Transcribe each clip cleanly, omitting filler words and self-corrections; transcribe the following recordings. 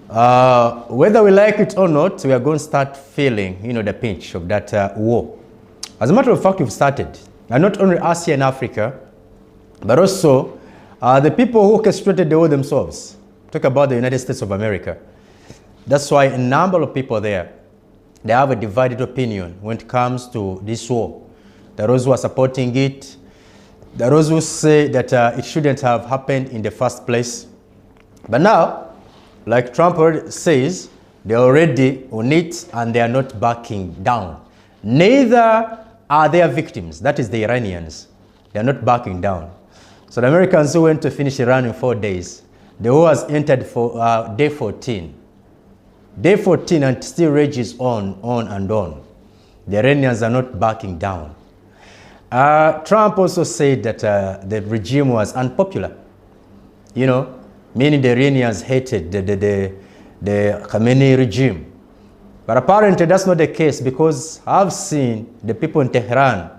Whether we like it or not, we are going to start feeling, the pinch of that war. As a matter of fact, we've started. And not only us here in Africa, but also the people who orchestrated the war themselves. Talk about the United States of America. That's why a number of people there, they have a divided opinion when it comes to this war. There are those who are supporting it. There are those who say that it shouldn't have happened in the first place. But now, like Trump says, they're already on it and they are not backing down. Neither are their victims, that is the Iranians. They are not backing down. So the Americans who went to finish Iran in 4 days, the war has entered for day 14. Day 14 and still rages on and on. The Iranians are not backing down. Trump also said that the regime was unpopular. Meaning the Iranians hated the Khamenei regime. But apparently that's not the case, because I've seen the people in Tehran,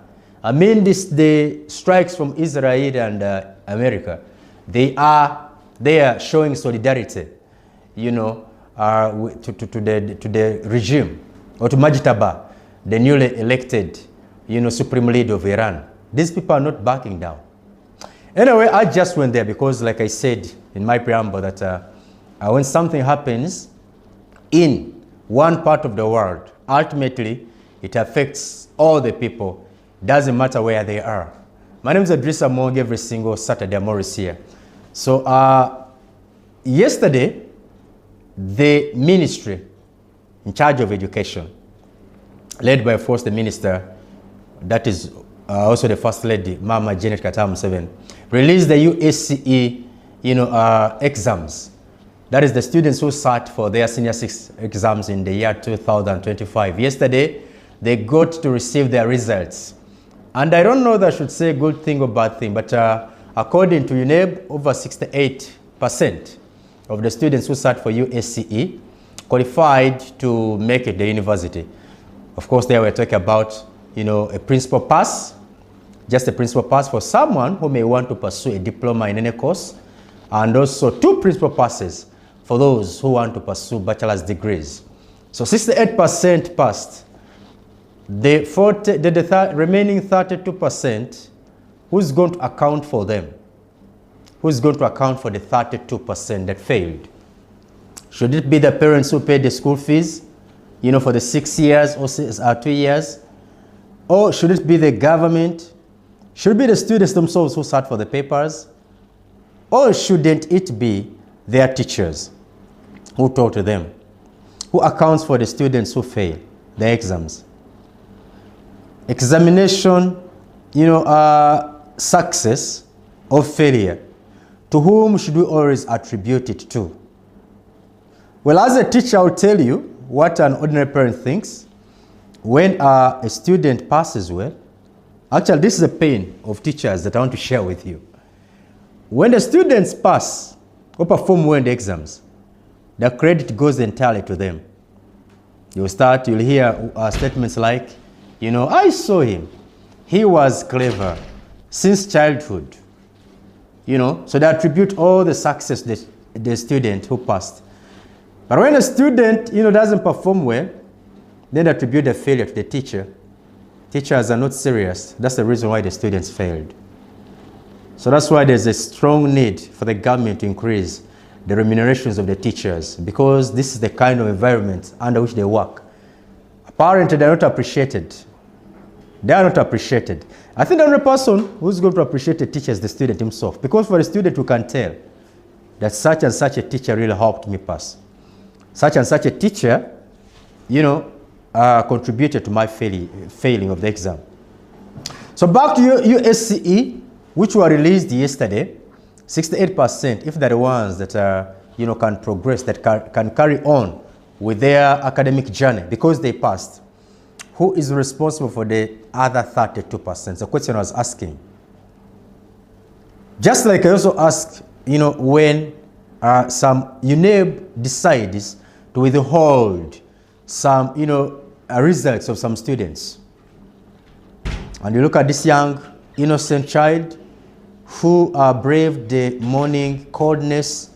the strikes from Israel and America, they are showing solidarity, to the regime, or to Majtaba, the newly elected, supreme leader of Iran. These people are not backing down. Anyway, I just went there because, like I said in my preamble, that when something happens in one part of the world, ultimately it affects all the people. Doesn't matter where they are. My name is Idrissa Mong. Every single Saturday I'm always here. So yesterday, the ministry in charge of education, led by, of course, the minister, that is also the First Lady, Mama Janet Katam-Museveni, released the UACE exams. That is the students who sat for their senior 6 exams in the year 2025. Yesterday, they got to receive their results. And I don't know that I should say good thing or bad thing, but according to UNEB, over 68% of the students who sat for UACE qualified to make it the university. Of course, they were talking about, a principal pass, just a principal pass for someone who may want to pursue a diploma in any course, and also 2 principal passes for those who want to pursue bachelor's degrees. So 68% passed. The remaining 32%, who's going to account for them? Who's going to account for the 32% that failed? Should it be the parents who paid the school fees, for the 6 years or 2 years? Or should it be the government? Should it be the students themselves who sat for the papers? Or shouldn't it be their teachers who taught them? Who accounts for the students who fail the exams? Examination, success or failure, to whom should we always attribute it to? Well, as a teacher, I'll tell you what an ordinary parent thinks when a student passes well. Actually, this is a pain of teachers that I want to share with you. When the students pass or perform well in the exams, the credit goes entirely to them. You'll hear statements like, I saw him. He was clever since childhood. So they attribute all the success to the student who passed. But when a student, doesn't perform well, then they attribute the failure to the teacher. Teachers are not serious. That's the reason why the students failed. So that's why there's a strong need for the government to increase the remunerations of the teachers, because this is the kind of environment under which they work. Apparently, they're not appreciated. They are not appreciated. I think the only person who's going to appreciate the teacher is the student himself, because for the student, you can tell that such and such a teacher really helped me pass. Such and such a teacher, contributed to my failing of the exam. So back to UACE, which were released yesterday, 68%, if they're the ones that can progress, that can carry on with their academic journey because they passed. Who is responsible for the other 32%? The question I was asking. Just like I also asked, when some UNEB decides to withhold some, results of some students. And you look at this young, innocent child who braved the morning coldness,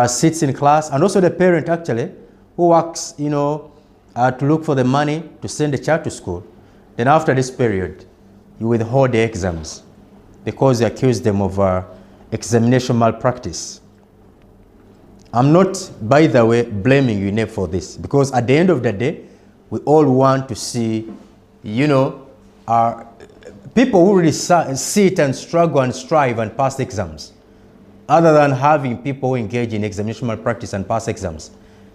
sits in class, and also the parent actually who works, to look for the money to send the child to school. Then after this period, you withhold the exams because you accuse them of examination malpractice. I'm not, by the way, blaming UNEP for this, because at the end of the day, we all want to see, people who really sit and struggle and strive and pass exams, other than having people who engage in examination malpractice and pass exams.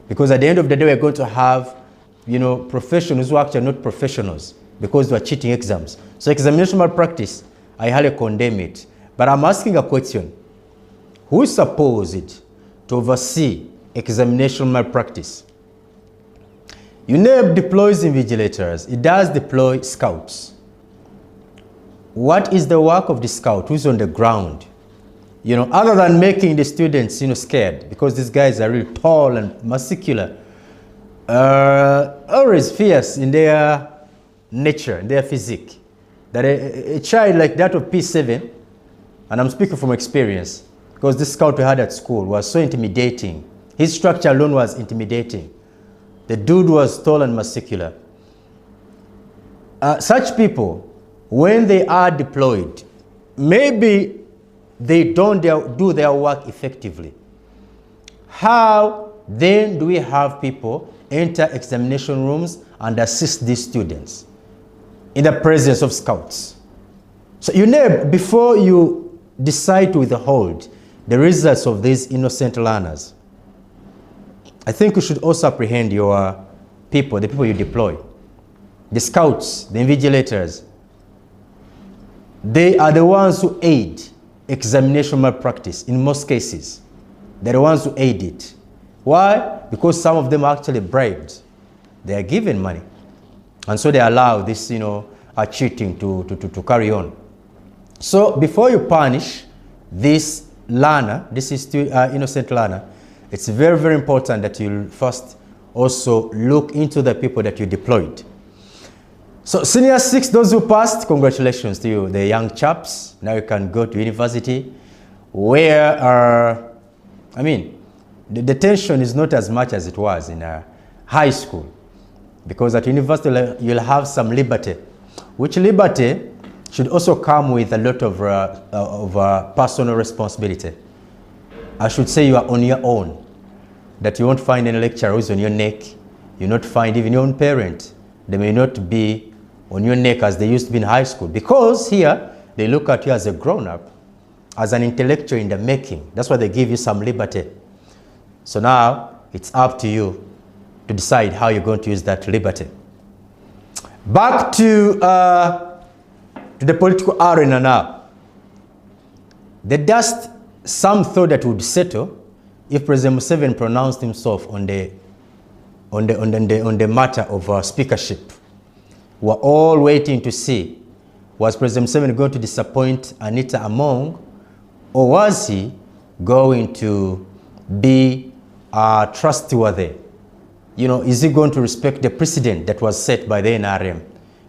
Because at the end of the day, we're going to have, professionals who are actually not professionals because they are cheating exams. So examination malpractice, I highly condemn it. But I'm asking a question. Who is supposed to oversee examination malpractice? UNEP deploys invigilators. It does deploy scouts. What is the work of the scout who's on the ground? Other than making the students, scared, because these guys are really tall and muscular, always fierce in their nature, in their physique. That a child like that of P7, and I'm speaking from experience, because this scout we had at school was so intimidating. His structure alone was intimidating. The dude was tall and muscular. Such people, when they are deployed, maybe they don't do their work effectively. How then do we have people enter examination rooms and assist these students in the presence of scouts? So before you decide to withhold the results of these innocent learners, I think you should also apprehend your people, the people you deploy. The scouts, the invigilators, they are the ones who aid examination malpractice in most cases. They're the ones who aid it. Why? Because some of them are actually bribed. They are given money. And so they allow this, cheating to carry on. So before you punish this learner, this is innocent learner, it's very, very important that you first also look into the people that you deployed. So senior 6, those who passed, congratulations to you, the young chaps. Now you can go to university where, the tension is not as much as it was in high school. Because at university you'll have some liberty, which liberty should also come with a lot of personal responsibility. I should say you are on your own, that you won't find any lecturer who's on your neck. You'll not find even your own parent. They may not be on your neck as they used to be in high school, because here they look at you as a grown-up, as an intellectual in the making. That's why they give you some liberty. So now it's up to you to decide how you're going to use that liberty. Back to the political arena now. The dust, some thought that would settle if President Museveni pronounced himself on the matter of speakership. We're all waiting to see, was President Museveni going to disappoint Anita Among, or was he going to be trustworthy? Is he going to respect the precedent that was set by the NRM,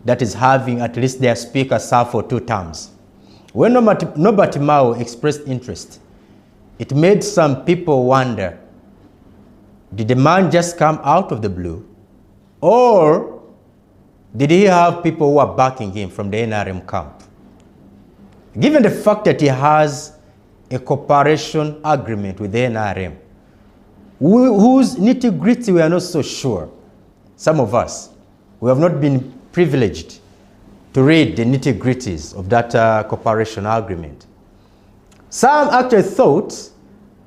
that is having at least their speaker serve for 2 terms? When Nobert Mao expressed interest, it made some people wonder, did the man just come out of the blue, or did he have people who are backing him from the NRM camp? Given the fact that he has a cooperation agreement with the NRM, whose nitty-gritty we are not so sure. Some of us, we have not been privileged to read the nitty-gritties of that cooperation agreement. Some actually thought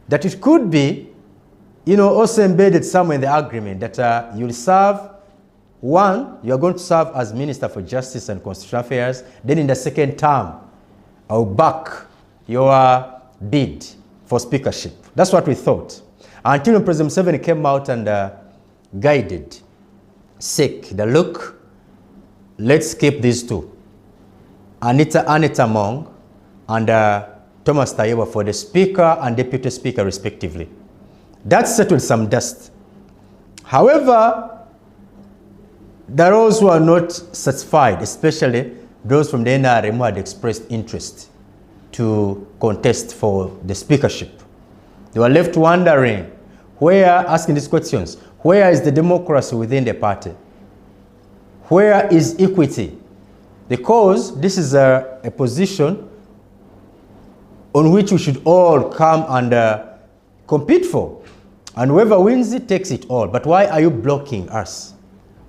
that it could be, also embedded somewhere in the agreement that you'll serve, one, you're going to serve as Minister for Justice and Constitutional Affairs, then in the second term, I'll back your bid for speakership. That's what we thought. Until President Museveni came out and guided SIC, look, let's keep these two. Anita Among and Thomas Tayeba for the Speaker and Deputy Speaker respectively. That settled some dust. However, there are those who are not satisfied, especially those from the NRM who had expressed interest to contest for the speakership. They were left wondering, asking these questions. Where is the democracy within the party? Where is equity? Because this is a position on which we should all come and compete for. And whoever wins it takes it all. But why are you blocking us?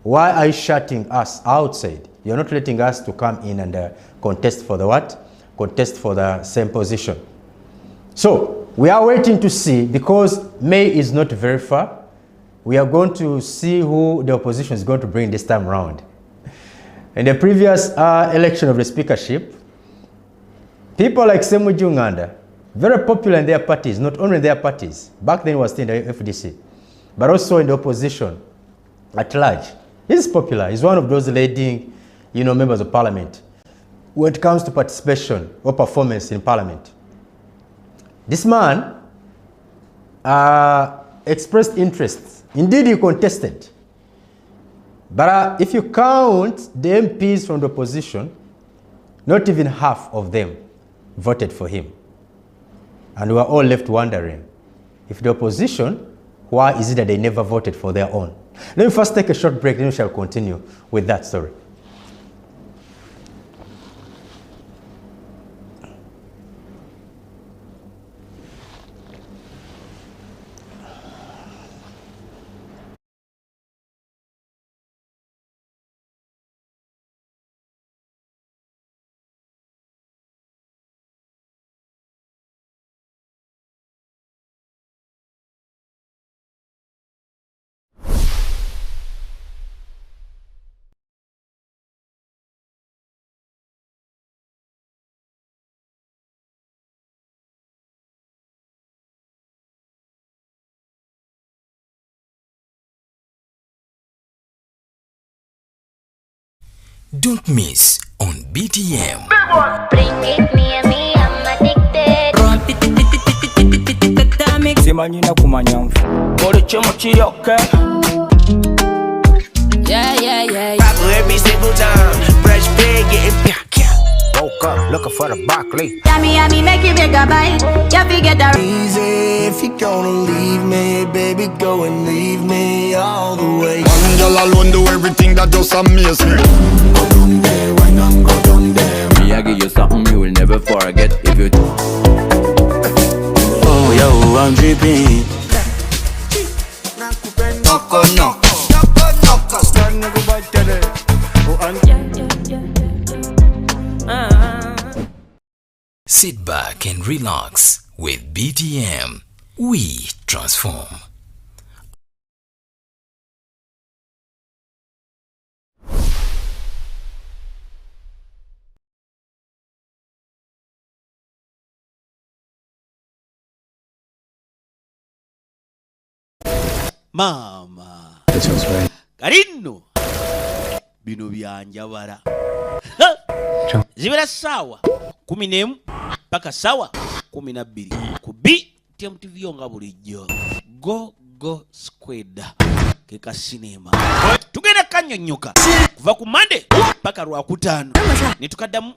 Why are you shutting us outside? You're not letting us to come in and contest for the what? Contest for the same position. So we are waiting to see, because May is not very far. We are going to see who the opposition is going to bring this time around. In the previous election of the speakership, people like Semu Uganda, very popular in their parties, not only in their parties, back then he was still in the FDC, but also in the opposition at large. He's popular. He's one of those leading, members of parliament when it comes to participation or performance in parliament. This man expressed interest. Indeed, he contested. But if you count the MPs from the opposition, not even half of them voted for him. And we are all left wondering, if the opposition, why is it that they never voted for their own? Let me first take a short break, then we shall continue with that story. Don't miss on BTM. Bring it near me, I'm addicted. Simanyina kumanya Kole chemo chiyoke. Yeah. Pop every single time. Fresh pig getting Woke up looking for the broccoli. Yummy, make you bigger bite. You forget that. easy. If you're gonna leave me, baby, go and leave me all the way. One girl alone do everything that just amaze me. Go down there, why not go down there? Me, I give you something you will never forget if you. Oh, yo, I'm dripping. Knock, knock. Sit back and relax with BTM. We transform. Mama Karino bino byanjabala zibera sawa 11 paka sawa 12 ku BTMTV nga bulijjo go squid keka cinema tugenda kanyonyoka kuva ku Monday paka Lwakutaano netukaddamu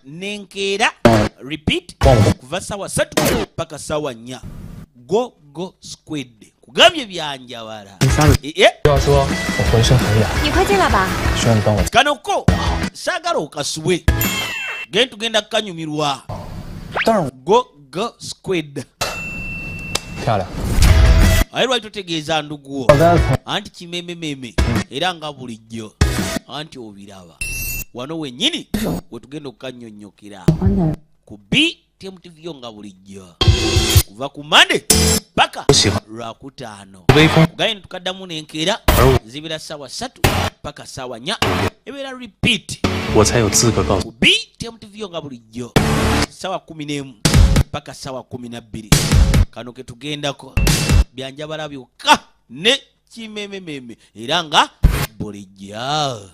nenkeera repeat kuva sawa 3 paka sawa 4 go squid kugambye byanjabala你快进来吧。 kanoko sagala okasubwe tugenda kukanyumirwa go squid aye lwaki totegeeza nduguwo anti kimemememe era nga bulijjo anti obiraba wano wennyini wetugenda okukanyonyokera ku BTMTV nga bulijjo kuva ku Monday paka Lwakutaano kugaye netukaddamu nenkeera zibira sawa 3 paka sawa 4 ebeera repeat ku BTMTV nga bulijjo sawa 11 paka sawa 12 kano ketugendako byanjabala byokka ne kimemememe era nga bulijjo.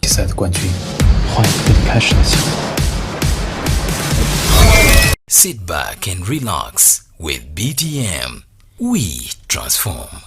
Sit back and relax with BTM. We transform.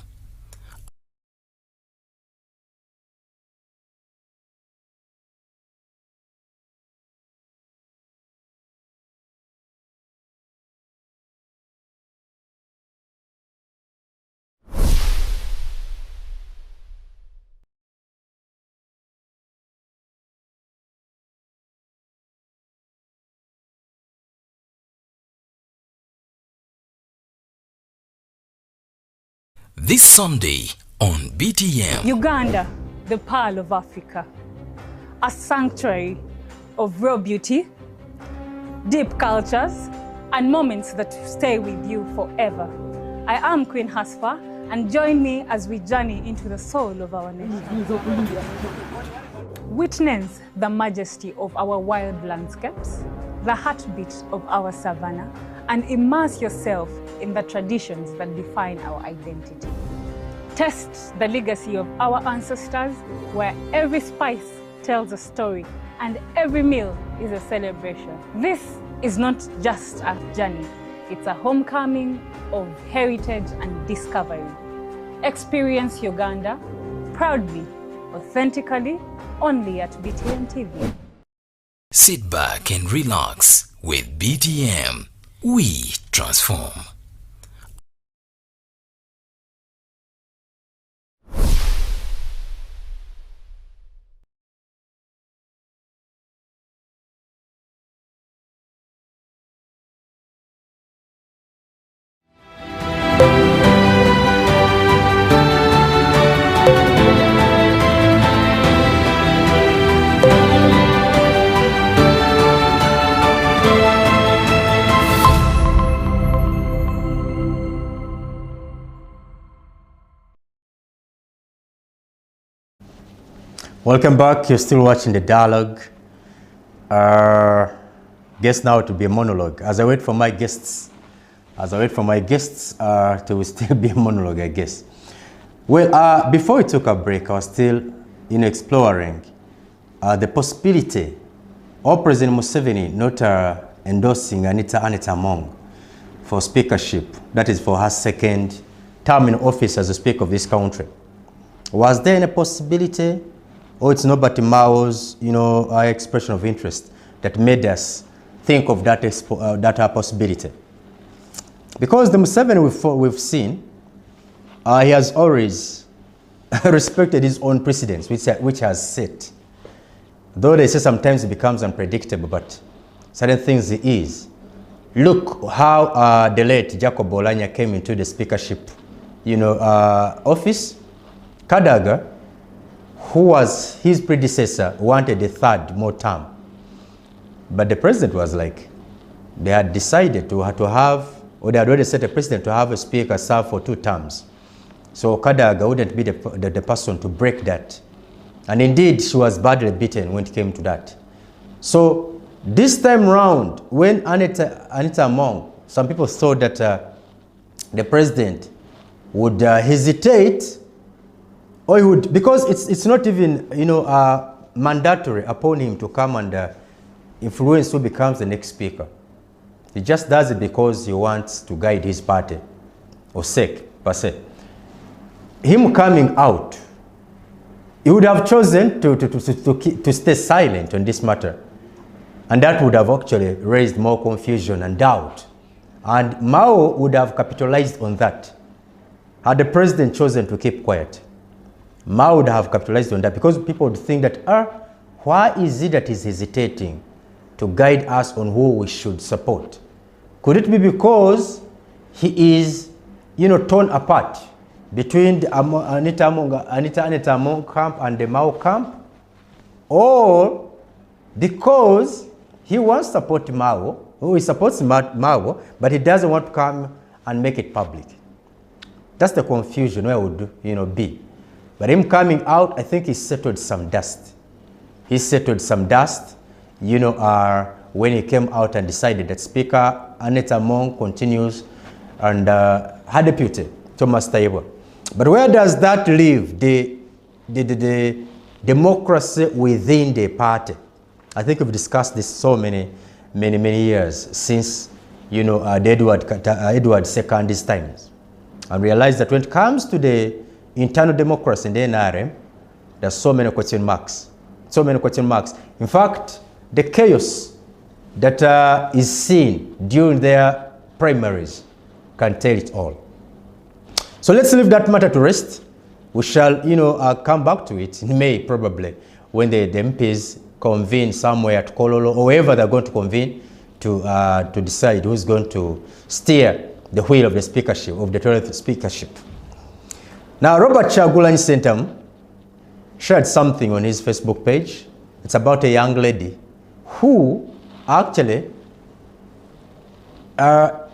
this Sunday on BTM. Uganda, the pearl of Africa, a sanctuary of raw beauty, deep cultures, and moments that stay with you forever. I am Queen Hasfa, and join me as we journey into the soul of our nation. Witness the majesty of our wild landscapes, the heartbeat of our savanna, and immerse yourself in the traditions that define our identity. Taste the legacy of our ancestors, where every spice tells a story and every meal is a celebration. This is not just a journey, it's a homecoming of heritage and discovery. Experience Uganda proudly, authentically, only at BTMTV. Sit back and relax with BTM. We transform. Welcome back. You're still watching the dialogue. Guess now to be a monologue. As I wait for my guests, to still be a monologue, I guess. Well, before we took a break, I was still exploring the possibility of President Museveni not endorsing Anita Among for speakership. That is for her second term in office as a speaker of this country. Was there any possibility? Or it's not but Mao's, expression of interest that made us think of that possibility. Because the Museveni we've seen, he has always respected his own precedents, which has set. Though they say sometimes it becomes unpredictable, but certain things it is. Look how the late Jacob Olanya came into the speakership, office. Kadaga, who was his predecessor, wanted a third more term. But the president was like, they had decided to have, or they had already set a precedent to have a speaker serve for 2 terms. So Kadaga wouldn't be the person to break that. And indeed, she was badly beaten when it came to that. So this time round, when Anita Among, some people thought that the president would hesitate, or he would, because it's not even mandatory upon him to come and influence who becomes the next speaker. He just does it because he wants to guide his party or sake per se. Him coming out, he would have chosen to stay silent on this matter, and that would have actually raised more confusion and doubt. And Mao would have capitalized on that had the president chosen to keep quiet. Mao would have capitalized on that because people would think that, why is it that he's hesitating to guide us on who we should support? Could it be because he is, torn apart between the Anita Among camp and the Mao camp? Or because he wants to support Mao, or he supports Mao, but he doesn't want to come and make it public? That's the confusion where would, be. But him coming out, I think he settled some dust. He settled some dust, when he came out and decided that Speaker Anita Among continues and her deputy, Thomas Taiwo. But where does that leave the democracy within the party? I think we've discussed this so many years since, the Edward II's times, and realized that when it comes to the internal democracy in the NRM, there's so many question marks. In fact, the chaos that is seen during their primaries can tell it all. So let's leave that matter to rest. We shall, come back to it in May probably, when the MPs convene somewhere at Kololo, or wherever they're going to convene to decide who's going to steer the wheel of the speakership, of the 12th speakership. Now, Robert Kyagulanyi Ssentamu shared something on his Facebook page. It's about a young lady who actually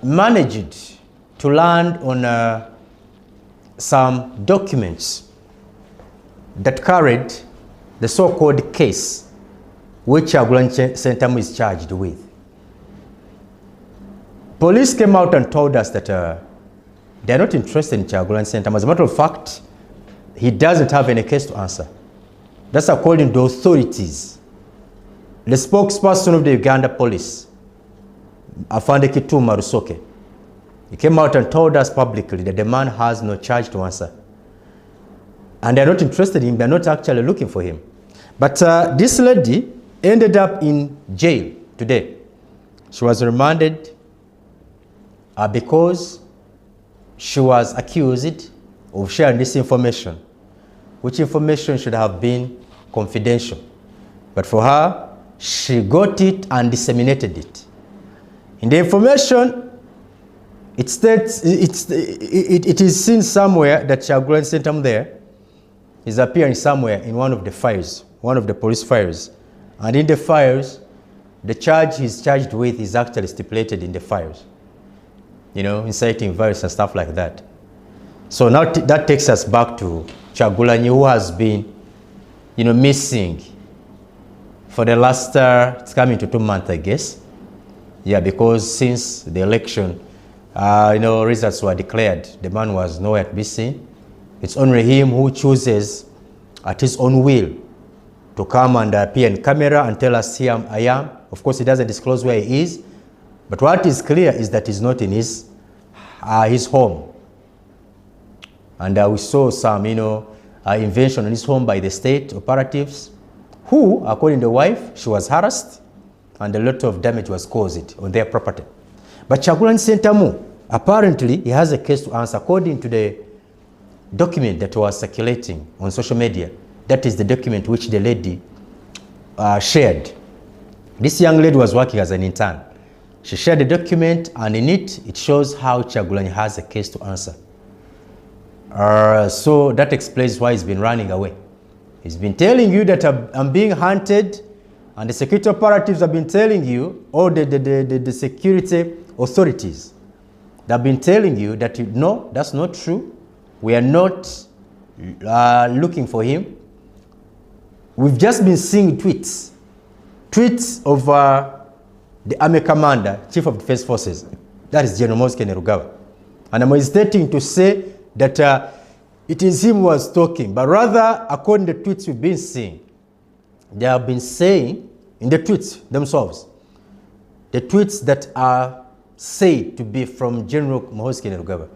managed to land on some documents that carried the so-called case which Kyagulanyi Ssentamu is charged with. Police came out and told us that they're not interested in Kyagulanyi Ssentamu. As a matter of fact, he doesn't have any case to answer. That's according to authorities. The spokesperson of the Uganda police, Afande Kituma Rusoke, he came out and told us publicly that the man has no charge to answer. And they're not interested in him, they're not actually looking for him. But this lady ended up in jail today. She was remanded because she was accused of sharing this information, which information should have been confidential. But for her, she got it and disseminated it. In the information, it states, it is seen somewhere that Kyagulanyi Ssentamu there is appearing somewhere in one of the files, one of the police files. And in the files, the charge he's charged with is actually stipulated in the files. You know, inciting violence and stuff like that. So now that takes us back to Kyagulanyi, who has been, you know, missing for the last, it's coming to 2 months, I guess. Yeah, because since the election, you know, results were declared, the man was nowhere to be seen. It's only him who chooses at his own will to come and appear in camera and tell us, here I am. Of course, he doesn't disclose where he is. But what is clear is that he's not in his home. And we saw some, you know, invasion in his home by the state operatives, who, according to the wife, she was harassed and a lot of damage was caused on their property. But Kyagulanyi Ssentamu, apparently, he has a case to answer according to the document that was circulating on social media. That is the document which the lady shared. This young lady was working as an intern. She shared the document, and in it, it shows how Kyagulanyi has a case to answer. So that explains why he's been running away. He's been telling you that I'm being hunted, and the security operatives have been telling you, or the security authorities, they've been telling you that, no, that's not true. We are not looking for him. We've just been seeing tweets of the army commander, chief of defense forces, that is General Moses Kainerugaba. And I'm hesitating to say that it is him who was talking, but rather, according to the tweets we've been seeing, they have been saying in the tweets themselves, the tweets that are said to be from General Moses Kainerugaba,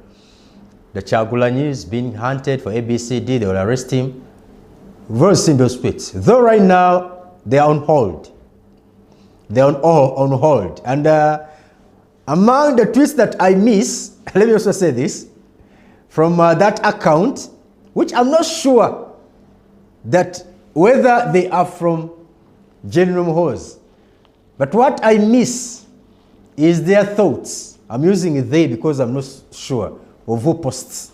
the Kyagulanyi is being hunted for ABCD, they will arrest him. We've all seen those tweets. Though right now, they are on hold. They're on hold. And among the tweets that I miss, let me also say this, from that account, which I'm not sure that whether they are from General Moses, but what I miss is their thoughts. I'm using they because I'm not sure of who posts.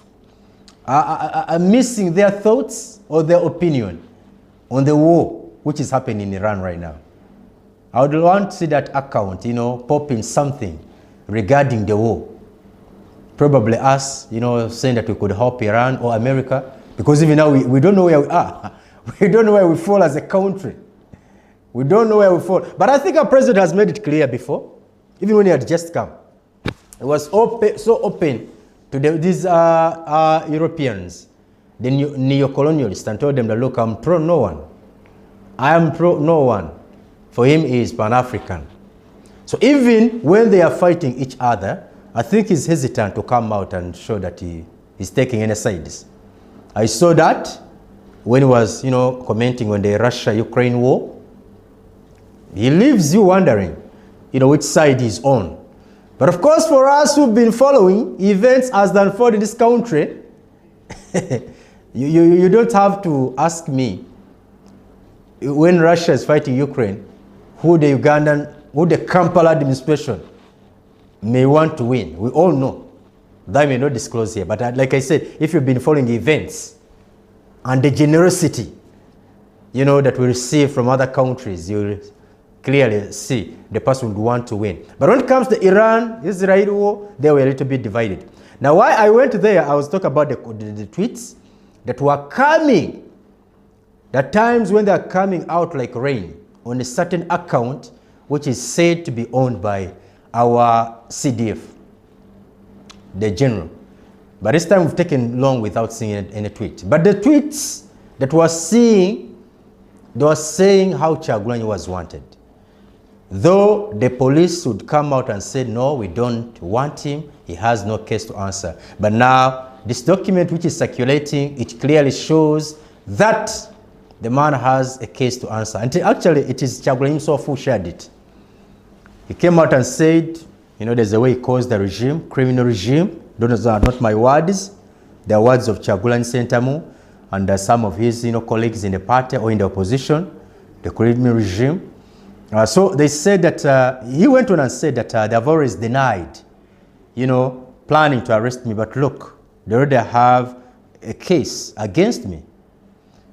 I'm missing their thoughts or their opinion on the war which is happening in Iran right now. I would want to see that account, you know, popping something regarding the war. Probably us, you know, saying that we could help Iran or America, because even now we don't know where we are. We don't know where we fall as a country. We don't know where we fall. But I think our president has made it clear before, even when he had just come. It was so open to these Europeans, the neo-colonialists, and told them that, look, I'm pro no one. I am pro no one. For him, he is Pan-African. So even when they are fighting each other, I think he's hesitant to come out and show that he is taking any sides. I saw that when he was, you know, commenting on the Russia-Ukraine war. He leaves you wondering, you know, which side he's on. But of course, for us who've been following events as they unfold in this country, you don't have to ask me when Russia is fighting Ukraine, who the Kampala administration may want to win. We all know. that I may not disclose here, but like I said, if you've been following events and the generosity, that we receive from other countries, you clearly see the person would want to win. But when it comes to Iran-Israel war, they were a little bit divided. Now, why I went there, I was talking about the tweets that were coming, the times when they are coming out like rain on a certain account, which is said to be owned by our CDF, the general. But this time we've taken long without seeing any tweet. But the tweets that we're seeing, they were saying how Kyagulanyi was wanted. Though the police would come out and say, no, we don't want him, he has no case to answer. But now, this document which is circulating, it clearly shows that the man has a case to answer. And actually, it is Kyagulanyi himself who shared it. He came out and said, there's a way he calls the regime, criminal regime. Those are not my words. They are words of Kyagulanyi Ssentamu and some of his colleagues in the party or in the opposition, the criminal regime. So they said that, he went on and said that they have always denied, planning to arrest me. But look, they already have a case against me.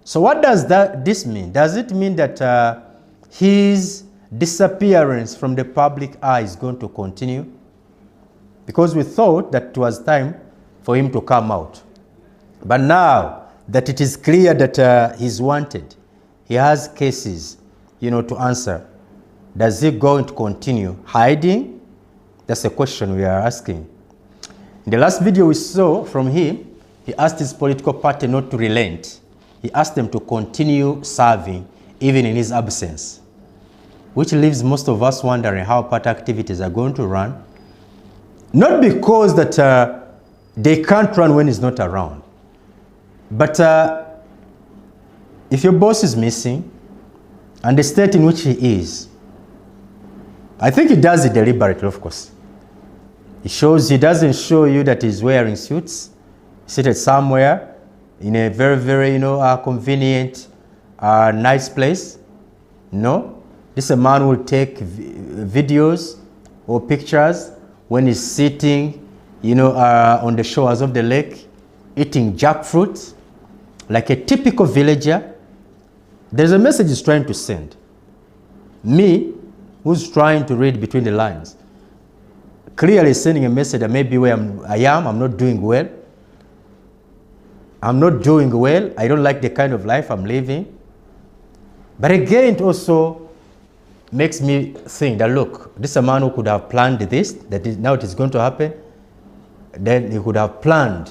So what does this mean? Does it mean that his disappearance from the public eye is going to continue? Because we thought that it was time for him to come out. But now that it is clear that he's wanted, he has cases, to answer, does he going to continue hiding? That's a question we are asking. In the last video we saw from him, he asked his political party not to relent. He asked them to continue serving even in his absence, which leaves most of us wondering how party activities are going to run. Not because that they can't run when he's not around, but if your boss is missing and the state in which he is, I think he does it deliberately, of course. He doesn't show you that he's wearing suits, seated somewhere in a very, very, convenient, nice place. No, this a man will take videos or pictures when he's sitting, on the shores of the lake, eating jackfruit, like a typical villager. There's a message he's trying to send. Me, who's trying to read between the lines, clearly sending a message that maybe where I am, I'm not doing well. I'm not doing well. I don't like the kind of life I'm living. But again, it also makes me think that, look, this is a man who could have planned this, now it is going to happen. Then he could have planned,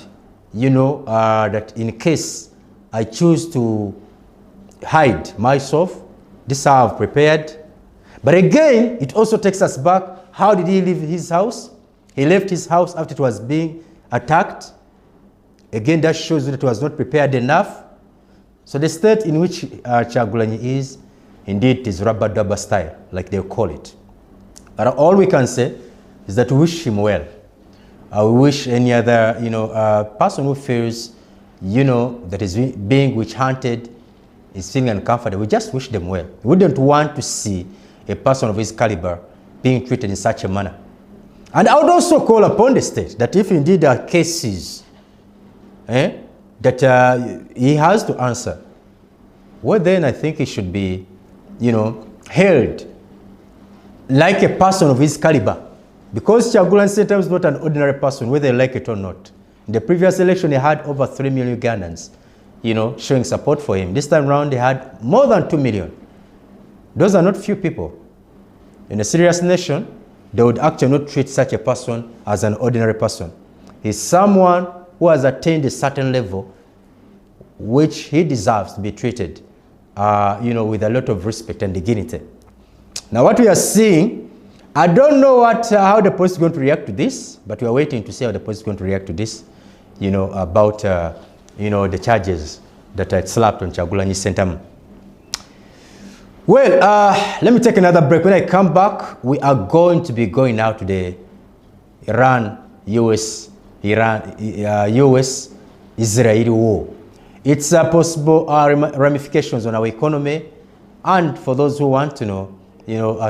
that in case I choose to hide myself, this is how I've prepared. But again, it also takes us back. How did he leave his house? He left his house after it was being attacked. Again, that shows that it was not prepared enough. So the state in which Kyagulanyi is, indeed, it is rubber-dubber style, like they call it. But all we can say is that we wish him well. We wish any other, person who feels, that is being witch-hunted, is feeling uncomfortable. We just wish them well. We wouldn't want to see a person of his caliber being treated in such a manner. And I would also call upon the state that if indeed there are cases that he has to answer, well then I think he should be, held like a person of his caliber. Because Kyagulanyi Ssentamu is not an ordinary person, whether they like it or not. In the previous election, he had over 3 million Ugandans, showing support for him. This time around, they had more than 2 million. Those are not few people. In a serious nation, they would actually not treat such a person as an ordinary person. He's someone who has attained a certain level which he deserves to be treated, with a lot of respect and dignity. Now, what we are seeing, I don't know how the police is going to react to this, but we are waiting to see how the police is going to react to this, about, the charges that are slapped on Kyagulanyi Ssentamu. Well, let me take another break. When I come back, we are going to be going out to the US-Israel war. Its possible ramifications on our economy, and for those who want to know,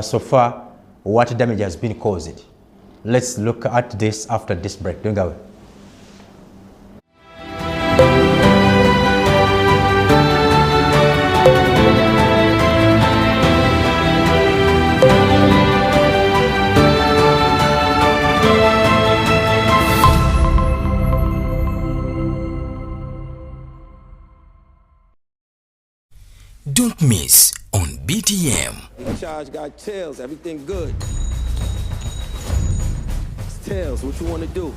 so far, what damage has been caused. Let's look at this after this break. Don't go away. Don't miss on BTM. In charge got tails, everything good. It's tails, what you want to do?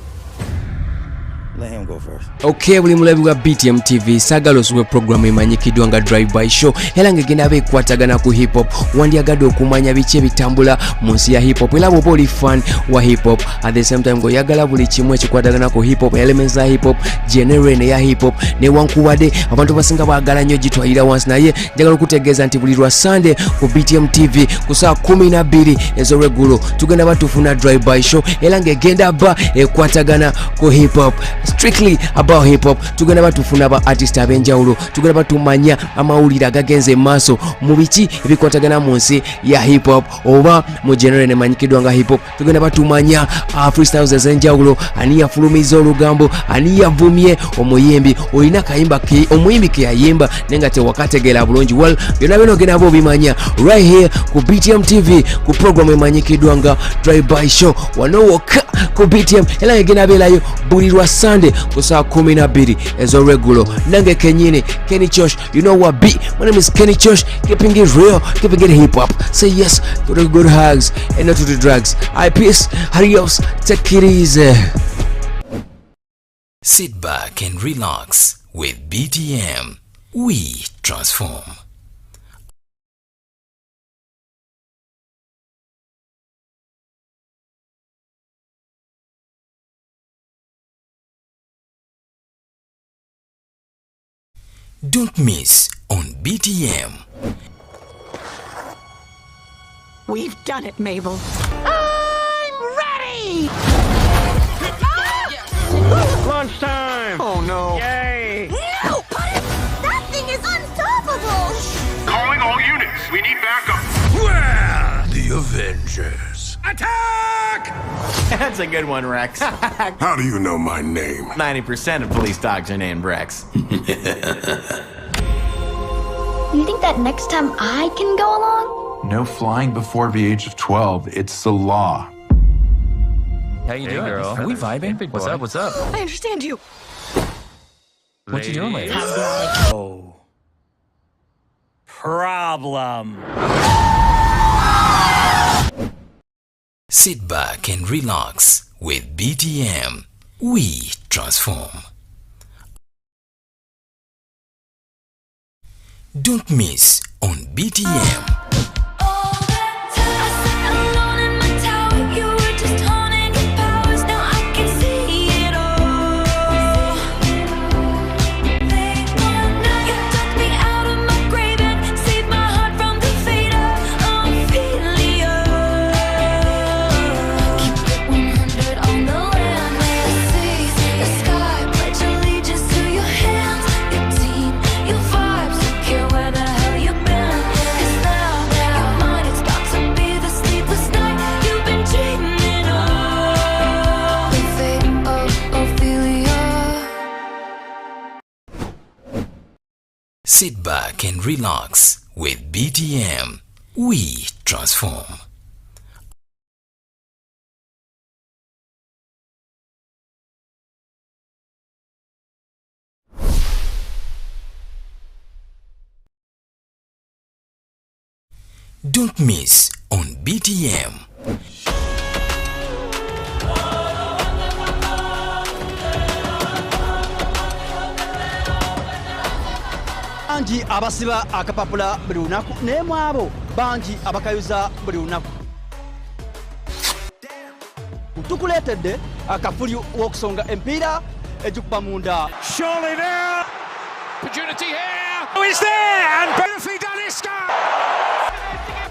Let him go first. Okay, buli mulabi wa BTMTV sagala osubwe programu emanyikiddwa nga drive by show era ng'egenda beekwatagana ku hip hop wandyagadde okumanya biki ebitambula mu nsi ya hip hop era bw'oba oli fan wa hip hop at the same time ng'oyagala buli kimu ekikwatagana ku hip hop elements za hip hop genre ne ya hip hop newankubadde abantu basinga baagala nnyo gitwalira wansi naye njagala okutegeeza nti buli lwa Sunday ku BTMTV ku saa 12 ez'olweggulo tugenda batufuna drive by show era ng'egenda ba ekwatagana ku hip hop strictly about hip hop. Tugenda batufuna ba artist abenjawulo, tugenda batumanya amawulire agagenze maaso mu biki ebikwatagana mu nsi ya hip hop oba mu genre nemanyikiddwa nga hip hop. Tugenda batumanya freestyles ez'enjawulo, ani yafulumiza olugambo, ani yavumye omuyimbi, olina kayimba ke omuyimbi ke yayimba nenga tewakategeera bulungi. Well, byonna bino ogenda bobimanya right here ku BTMTV ku program emanyikiddwa nga Drive By Show wano wokka ku BTM era egenda beerayo buli lwa Sunday ku saa 12 ez'olweggulo. Nange kenyini Kenny Chosh, you know what be. My name is Kenny Chosh, keeping it real, keeping it hip hop. Say yes to the good hugs and not to the drugs. I peace, adios, take it easy. Sit back and relax with BTM. We transform. Don't miss on BTM. We've done it, Mabel. I'm ready! Lunchtime! Oh no. Yay! No, put it! That thing is unstoppable! Calling all units. We need backup. The Avengers. Attack! That's a good one, Rex. How do you know my name? 90% of police dogs are named Rex. You think that next time I can go along? No flying before the age of 12. It's the law. How you doing, girl? Are we vibing? What's up? What's up? I understand you. What you doing, lady? Oh. Problem. Sit back and relax with BTM. We transform. Don't miss on BTM. Sit back and relax with BTM. We transform. Don't miss on BTM. Bangi abasiba akapapula buli lunaku naye mu abo bangi abakayuza buli lunaku. Tukuleetedde akafulyu w'okusonga empiira egikuba munda. Surely there! Opportunity here! Who is there? And beautifully done, Iska!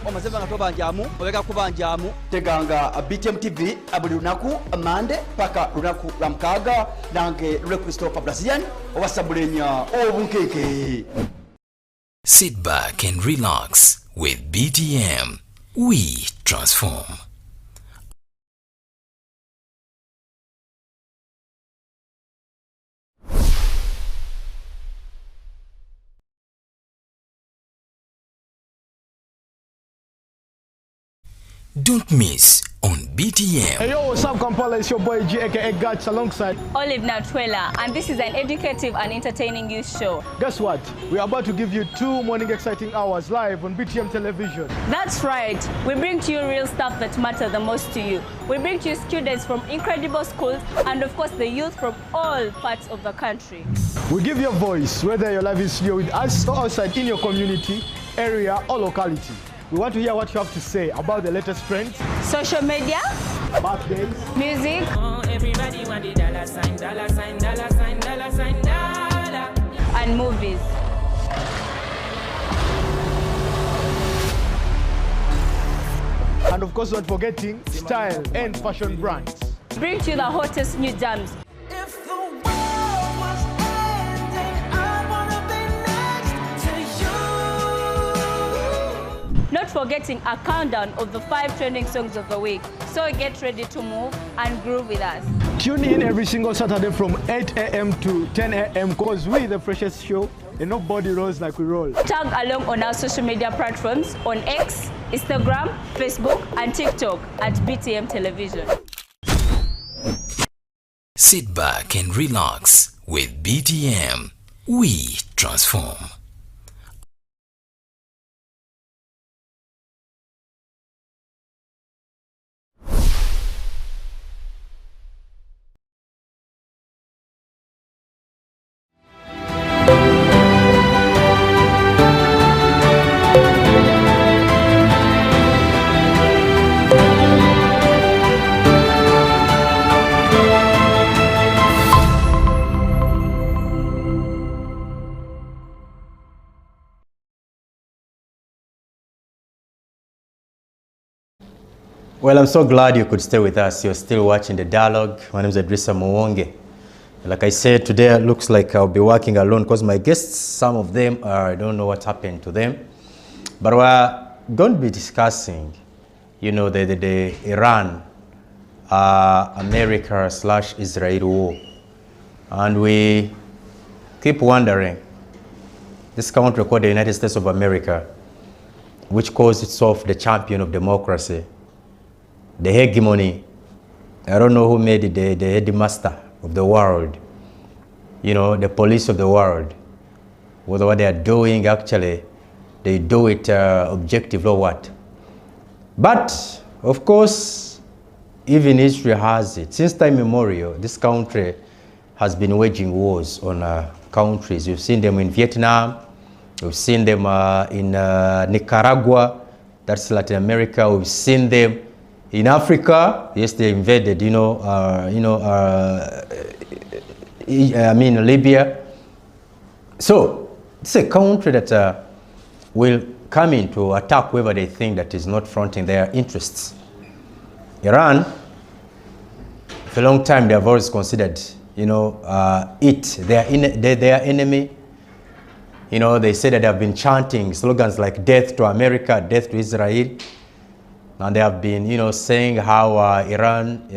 Omaze nga tobanjamu obeka kubanjamu teganga BTMTV buli lunaku Monday paka lunaku lwa mukaaga nange Lule Christopher Brazilian obasabulenya obunkeeke. Sit back and relax with BTM. We transform. Don't miss on BTM. Hey yo, what's up Kampala? It's your boy G aka Gats alongside Olive Natwela, and this is an educative and entertaining news show. Guess what? We're about to give you 2 morning exciting hours live on BTM television. That's right. We bring to you real stuff that matter the most to you. We bring to you students from incredible schools and of course the youth from all parts of the country. We give you a voice, whether your live is here with us or outside in your community, area or locality. We want to hear what you have to say about the latest trends, social media, birthdays, music, everybody want the dollar sign, dollar sign, dollar sign, dollar sign, dollar, and movies. And of course, not forgetting style and fashion brands. Bring to you the hottest new jams. Not forgetting a countdown of the 5 trending songs of the week. So get ready to move and groove with us. Tune in every single Saturday from 8 a.m. to 10 a.m. because we're the freshest show and nobody rolls like we roll. Tag along on our social media platforms on X, Instagram, Facebook and TikTok at BTM Television. Sit back and relax with BTM. We transform. Well, I'm so glad you could stay with us. You're still watching the dialogue. My name is Adrisa Muwonge. Like I said, today it looks like I'll be working alone because my guests, some of them, I don't know what happened to them. But we're going to be discussing, you know, the Iran, America/Israel war. And we keep wondering, this country called the United States of America, which calls itself the champion of democracy, the hegemony, I don't know who made it, the headmaster of the world, you know, the police of the world. Whether what they are doing, actually, they do it objectively or what. But, of course, even history has it. Since time immemorial, this country has been waging wars on countries. You've seen them in Vietnam, we've seen them in Nicaragua, that's Latin America, we've seen them in Africa. Yes, they invaded, Libya. So it's a country that will come in to attack whoever they think that is not fronting their interests. Iran, for a long time, they have always considered, their enemy. You know, they say that they have been chanting slogans like "Death to America," "Death to Israel." And they have been, saying how Iran,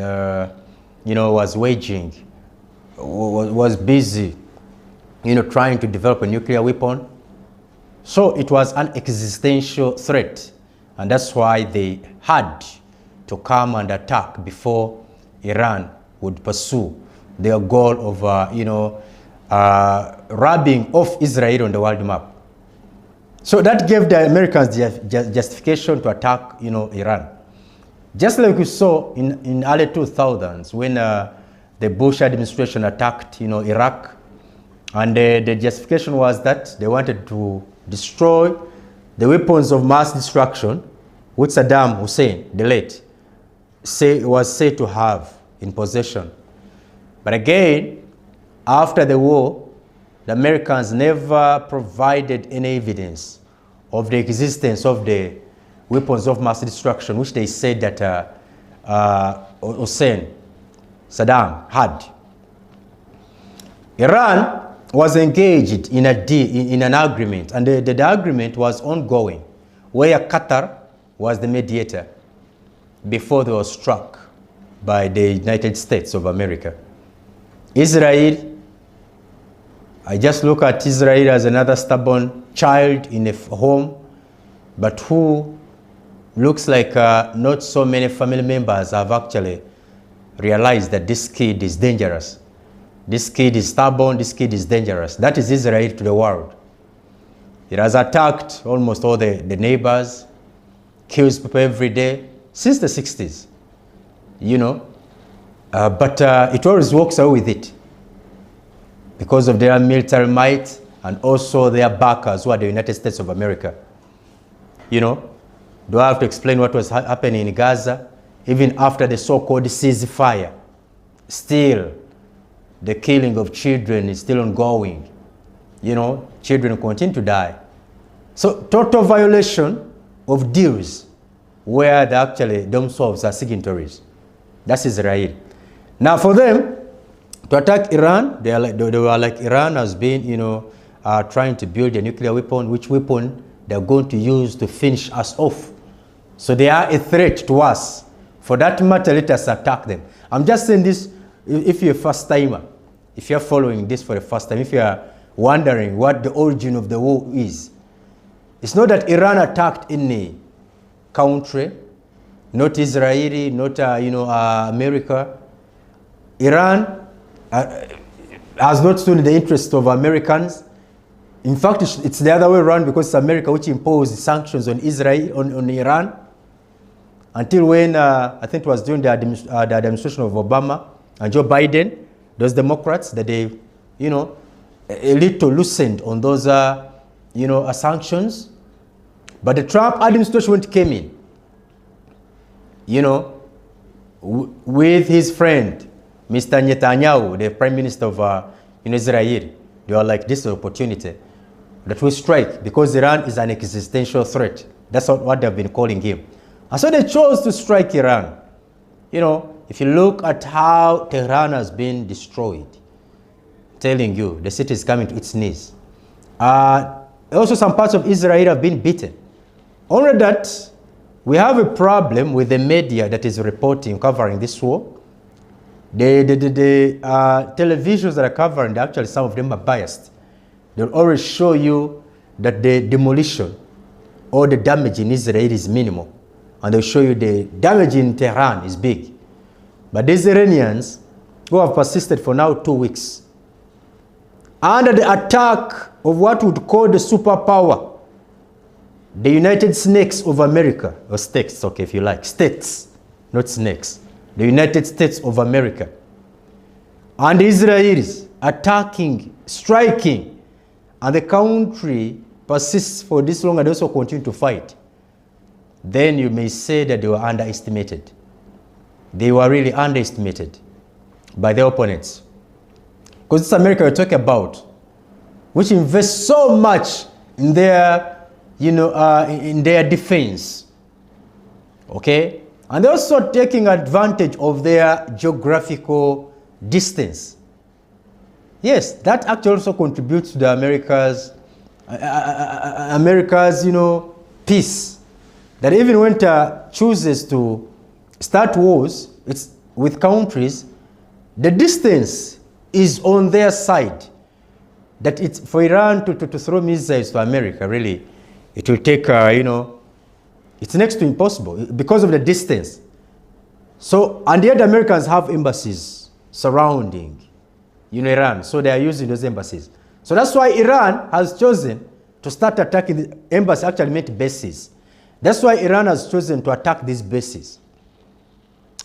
was busy, trying to develop a nuclear weapon. So it was an existential threat. And that's why they had to come and attack before Iran would pursue their goal of, rubbing off Israel on the world map. So that gave the Americans justification to attack, Iran. Just like we saw in early 2000s when the Bush administration attacked, Iraq, and the justification was that they wanted to destroy the weapons of mass destruction which Saddam Hussein, the late, was said to have in possession. But again, after the war, the Americans never provided any evidence of the existence of the weapons of mass destruction, which they said that Saddam had. Iran was engaged in an agreement, and the agreement was ongoing, where Qatar was the mediator before they were struck by the United States of America. Israel, I just look at Israel as another stubborn child in a home, but who, looks like not so many family members have actually realized that this kid is dangerous. This kid is stubborn, this kid is dangerous. That is Israel to the world. It has attacked almost all the neighbors, kills people every day, since the 60s, you know. But it always walks away with it because of their military might and also their backers, who are the United States of America. You know, do I have to explain what was happening in Gaza? Even after the so-called ceasefire, still the killing of children is still ongoing. You know, children continue to die. So total violation of deals where they actually themselves are signatories. That's Israel. Now for them to attack Iran, they were like Iran has been, you know, trying to build a nuclear weapon, which weapon they're going to use to finish us off. So they are a threat to us. For that matter, let us attack them. I'm just saying this, if you're a first timer, if you're following this for the first time, if you're wondering what the origin of the war is, it's not that Iran attacked any country, not Israeli, not America. Iran has not stood in the interest of Americans. In fact, it's the other way around, because it's America which imposed sanctions on Israel, on Iran, until when I think it was during the administration of Obama and Joe Biden, those Democrats, that they, you know, a little loosened on those, sanctions. But the Trump administration, when it came in, you know, with his friend, Mr. Netanyahu, the Prime Minister of Israel, they were like, this is an opportunity that will strike, because Iran is an existential threat. That's what they've been calling him. And so they chose to strike Iran. You know, if you look at how Tehran has been destroyed, telling you, the city is coming to its knees. Also, some parts of Israel have been beaten. Only that, we have a problem with the media that is reporting, covering this war. The televisions that are covering, actually some of them are biased. They'll always show you that the demolition or the damage in Israel is minimal. And they'll show you the damage in Tehran is big. But these Iranians, who have persisted for now 2 weeks, under the attack of what we would call the superpower, the United Snakes of America, or states, okay, if you like, states, not snakes, the United States of America, and the Israelis attacking, striking, and the country persists for this long and also continue to fight, then you may say that they were underestimated. They were really underestimated by their opponents. Because this America we're talking about, which invests so much in their, in their defense, okay? And they're also taking advantage of their geographical distance. Yes, that actually also contributes to the America's, peace. That even when it chooses to start wars with countries, the distance is on their side. That it's for Iran to throw missiles to America, really, it will take, it's next to impossible because of the distance. So, and yet the Americans have embassies surrounding, Iran. So they are using those embassies. So that's why Iran has chosen to start attacking the embassy, actually meant bases. That's why Iran has chosen to attack these bases.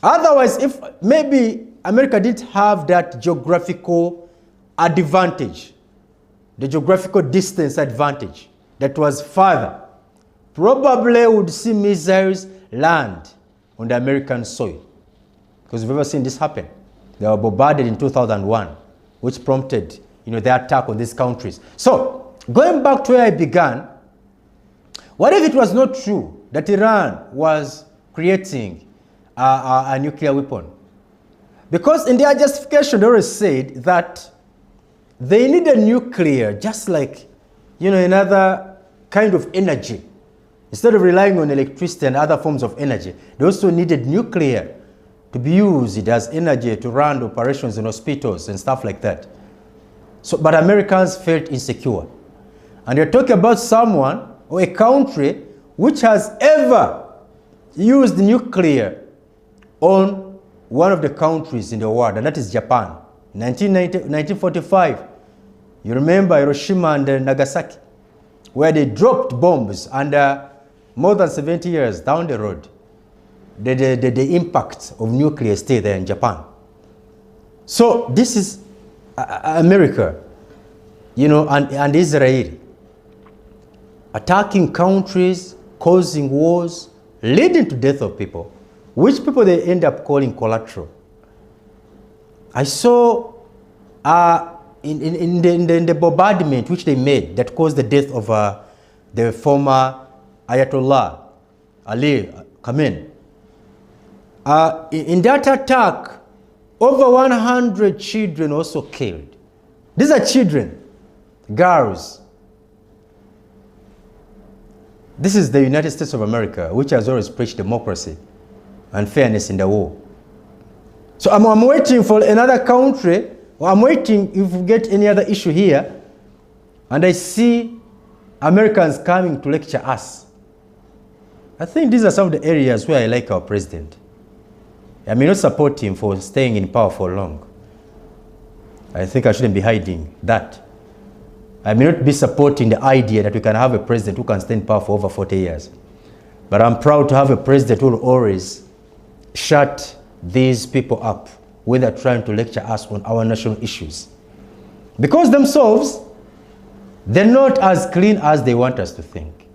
Otherwise, if maybe America didn't have that geographical advantage, the geographical distance advantage that was further, probably would see missiles land on the American soil. Because we've ever seen this happen. They were bombarded in 2001, which prompted, the attack on these countries. So, going back to where I began, what if it was not true that Iran was creating a nuclear weapon? Because in their justification, they always said that they needed nuclear just like, another kind of energy. Instead of relying on electricity and other forms of energy, they also needed nuclear to be used as energy to run operations in hospitals and stuff like that. So, but Americans felt insecure. And they're talking about someone or a country which has ever used nuclear on one of the countries in the world, and that is Japan. 1945, you remember Hiroshima and Nagasaki, where they dropped bombs, and more than 70 years down the road, the impact of nuclear stay there in Japan. So this is America, you know, and Israel, attacking countries, causing wars, leading to death of people, which people they end up calling collateral. I saw in the bombardment which they made that caused the death of the former Ayatollah Ali Khamenei. In that attack, over 100 children also killed. These are children, girls. This is the United States of America, which has always preached democracy and fairness in the war. So I'm waiting for another country, or I'm waiting if we get any other issue here, and I see Americans coming to lecture us. I think these are some of the areas where I like our president. I may not support him for staying in power for long. I think I shouldn't be hiding that. I may not be supporting the idea that we can have a president who can stay in power for over 40 years. But I'm proud to have a president who will always shut these people up when they're trying to lecture us on our national issues. Because themselves, they're not as clean as they want us to think.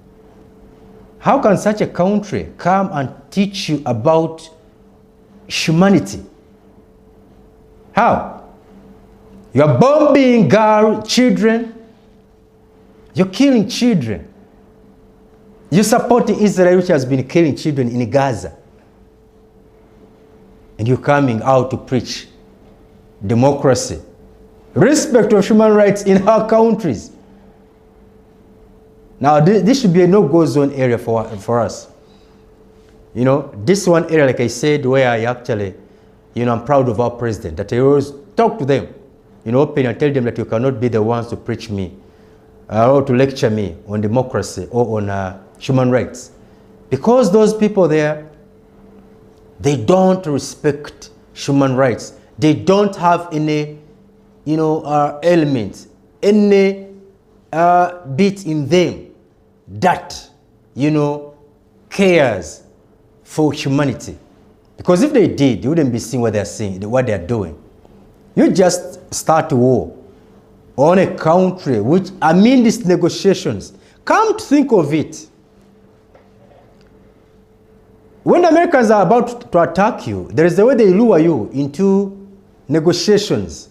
How can such a country come and teach you about humanity? How? You're bombing children. You're killing children. You're supporting Israel, which has been killing children in Gaza. And you're coming out to preach democracy, respect of human rights in our countries. Now, this should be a no-go zone area for us. You know, this one area, like I said, where I actually, you know, I'm proud of our president, that I always talk to them, you know, open and tell them that you cannot be the ones to preach me or to lecture me on democracy or on human rights. Because those people there, they don't respect human rights. They don't have any, you know, element, any bit in them that, you know, cares for humanity. Because if they did, you wouldn't be seeing what they're seeing, what they're doing. You just start a war on a country which, amid these negotiations, come to think of it, when the Americans are about to attack you, there is a way they lure you into negotiations.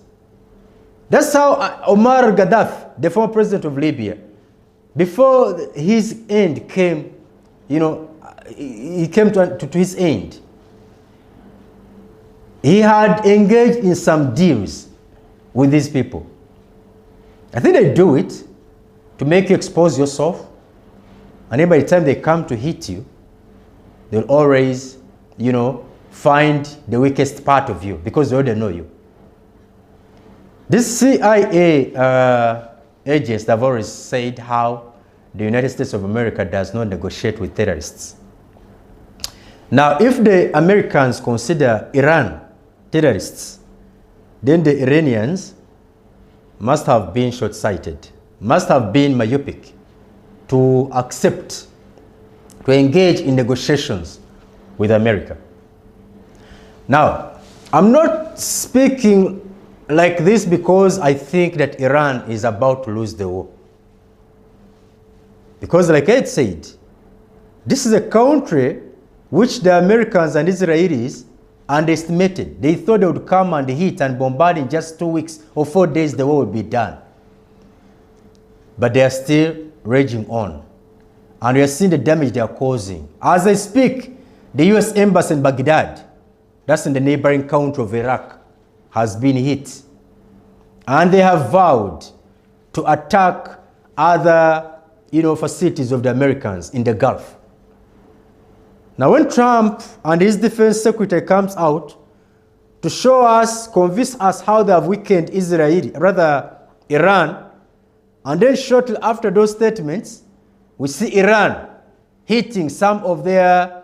That's how Omar Gaddafi, the former president of Libya, before his end came, you know, he came to his end, he had engaged in some deals with these people. I think they do it to make you expose yourself, and then by the time they come to hit you, they'll always, you know, find the weakest part of you because they already know you. These CIA agents have always said how the United States of America does not negotiate with terrorists. Now, if the Americans consider Iran terrorists, then the Iranians must have been short-sighted, must have been myopic to accept, to engage in negotiations with America. Now, I'm not speaking like this because I think that Iran is about to lose the war. Because like I said, this is a country which the Americans and Israelis underestimated. They thought they would come and hit and bombard in just 2 weeks or 4 days, the war would be done. But they are still raging on. And we are seeing the damage they are causing. As I speak, the US Embassy in Baghdad, that's in the neighboring country of Iraq, has been hit. And they have vowed to attack other, you know, facilities of the Americans in the Gulf. Now, when Trump and his defense secretary comes out to show us, convince us how they have weakened Iran, and then shortly after those statements, we see Iran hitting some of their,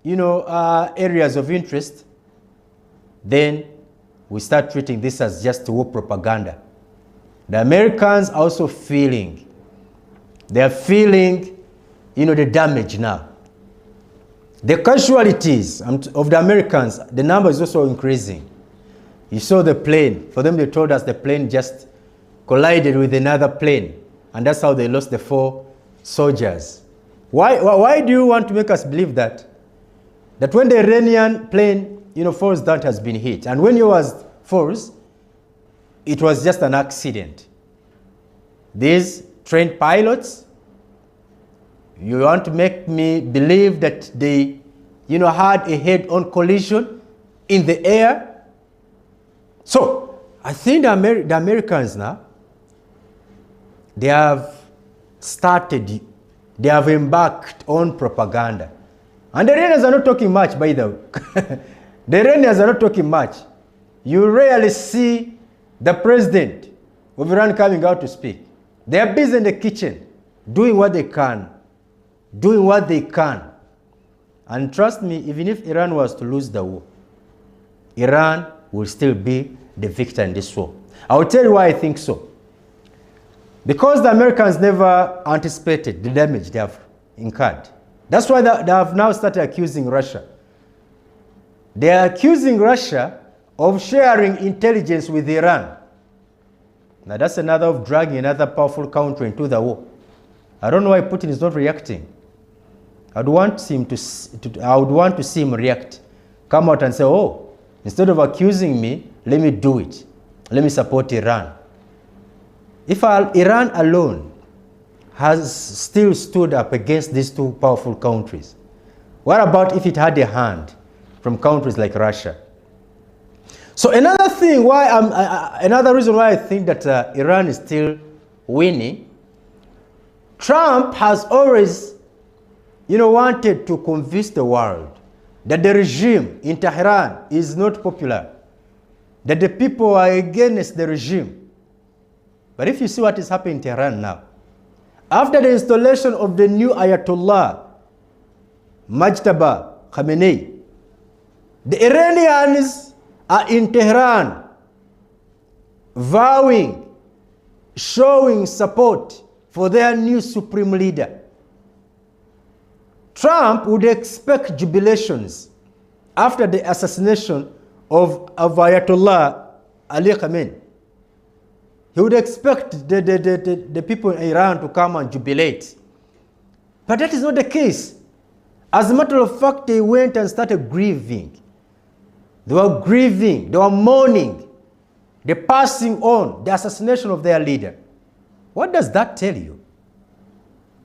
areas of interest, then we start treating this as just war propaganda. The Americans are also feeling, the damage now. The casualties of the Americans, the number is also increasing. You saw the plane. For them, they told us the plane just collided with another plane, and that's how they lost the 4 soldiers. Why do you want to make us believe that when the Iranian plane, falls down, has been hit, and when yours falls, it was just an accident? These trained pilots, you want to make me believe that they, had a head-on collision in the air? So, I think the Americans now, they have embarked on propaganda. And the Iranians are not talking much, by the way. The Iranians are not talking much. You rarely see the president of Iran coming out to speak. They are busy in the kitchen, doing what they can. And trust me, even if Iran was to lose the war, Iran will still be the victor in this war. I will tell you why I think so. Because the Americans never anticipated the damage they have incurred. That's why they have now started accusing Russia. They are accusing Russia of sharing intelligence with Iran. Now that's another of dragging another powerful country into the war. I don't know why Putin is not reacting. I would want to see him react. Come out and say, oh, instead of accusing me, let me do it. Let me support Iran. If Iran alone has still stood up against these 2 powerful countries, what about if it had a hand from countries like Russia? So another reason why I think that Iran is still winning, Trump has always, wanted to convince the world that the regime in Tehran is not popular, that the people are against the regime. But if you see what is happening in Tehran now, after the installation of the new Ayatollah, Mujtaba Khamenei, the Iranians are in Tehran vowing, showing support for their new supreme leader. Trump would expect jubilations after the assassination of Ayatollah Ali Khamenei. He would expect the people in Iran to come and jubilate. But that is not the case. As a matter of fact, they went and started grieving. They were grieving, they were mourning, the passing on, the assassination of their leader. What does that tell you?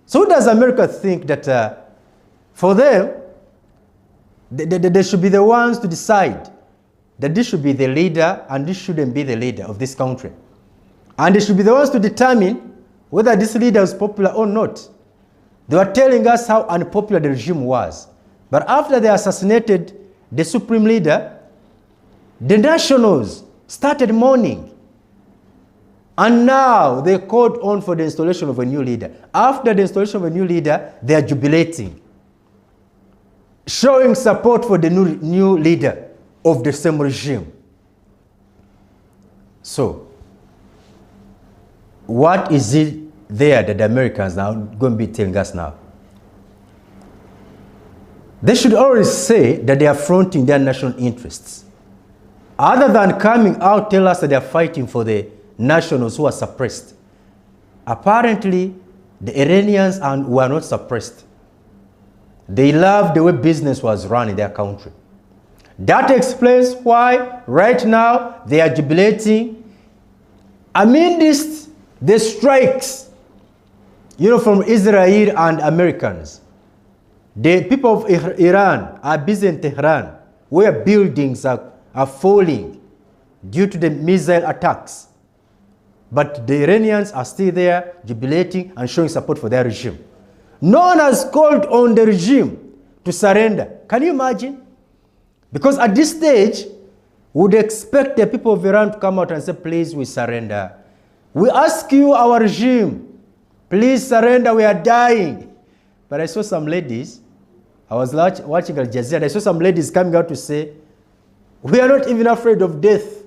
So does America think that for them, they should be the ones to decide that this should be the leader and this shouldn't be the leader of this country? And they should be the ones to determine whether this leader is popular or not. They were telling us how unpopular the regime was. But after they assassinated the supreme leader, the nationals started mourning. And now they called on for the installation of a new leader. After the installation of a new leader, they are jubilating, showing support for the new leader of the same regime. So, what is it there that the Americans are going to be telling us now? They should always say that they are fronting their national interests. Other than coming out, tell us that they are fighting for the nationals who are suppressed. Apparently, the Iranians were not suppressed. They loved the way business was run in their country. That explains why right now they are jubilating amidst the strikes, from Israel and Americans. The people of Iran are busy in Tehran, where buildings are falling due to the missile attacks. But the Iranians are still there, jubilating and showing support for their regime. No one has called on the regime to surrender. Can you imagine? Because at this stage, we would expect the people of Iran to come out and say, please, we surrender. We ask you, our regime, please surrender, we are dying. But I saw some ladies I was watching Al Jazeera and I saw some ladies coming out to say, we are not even afraid of death.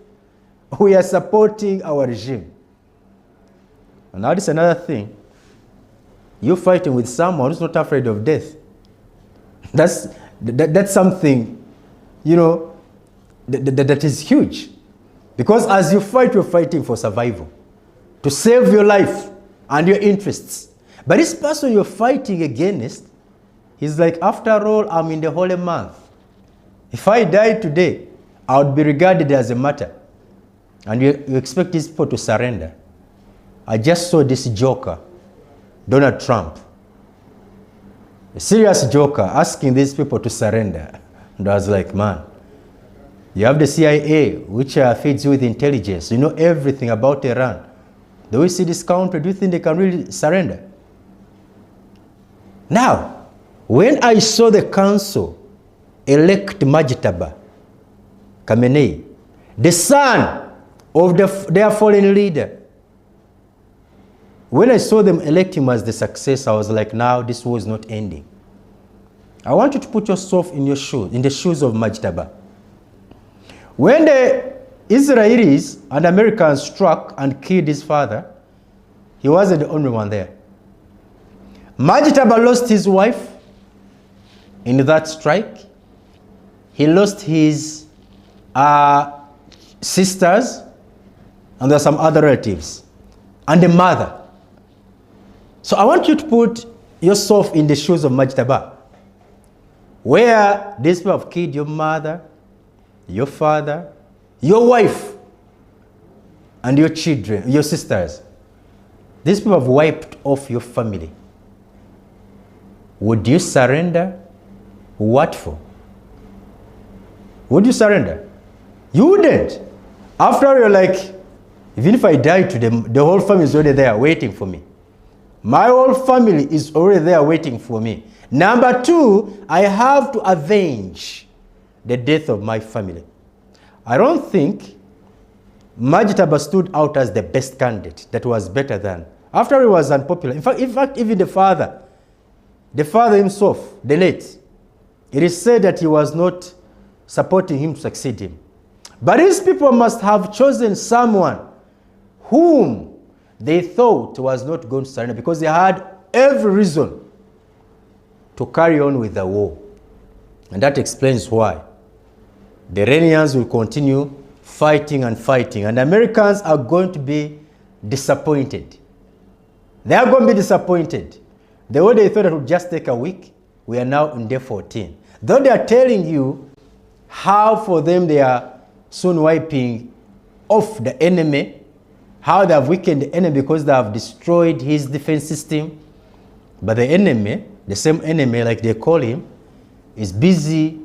We are supporting our regime. And now this is another thing. You're fighting with someone who's not afraid of death. That's something, you know, that is huge. Because as you fight, you're fighting for survival, to save your life and your interests. But this person you're fighting against, he's like, after all, I'm in the holy month. If I die today, I would be regarded as a martyr. And you expect these people to surrender. I just saw this joker, Donald Trump, a serious joker, asking these people to surrender. And I was like, man, you have the CIA, which feeds you with intelligence. You know everything about Iran. Do we see this country? Do you think they can really surrender? Now, when I saw the council elect Majtaba Khamenei, the son of their fallen leader, when I saw them elect him as the successor, I was like, now this war is not ending. I want you to put yourself in your shoes, in the shoes of Majtaba. When the Israelis and Americans struck and killed his father, he wasn't the only one there. Majtaba lost his wife in that strike. He lost his sisters, and there are some other relatives, and the mother. So I want you to put yourself in the shoes of Majtaba, where these people have killed your mother, your father, your wife, and your children, your sisters. These people have wiped off your family. Would you surrender? What for? Would you surrender? You wouldn't. After all, you're like, even if I die today, the whole family is already there waiting for me. My whole family is already there waiting for me. Number two, I have to avenge the death of my family. I don't think Majtaba stood out as the best candidate that was better than. After all, he was unpopular. In fact, even the father himself, the late, it is said that he was not supporting him to succeed him. But these people must have chosen someone whom they thought was not going to surrender, because they had every reason to carry on with the war. And that explains why the Iranians will continue fighting and fighting, and the Americans are going to be disappointed. They are going to be disappointed. The way they thought it would just take a week, we are now in day 14. Though they are telling you how for them they are soon wiping off the enemy, how they have weakened the enemy because they have destroyed his defense system. But the enemy, the same enemy like they call him, is busy,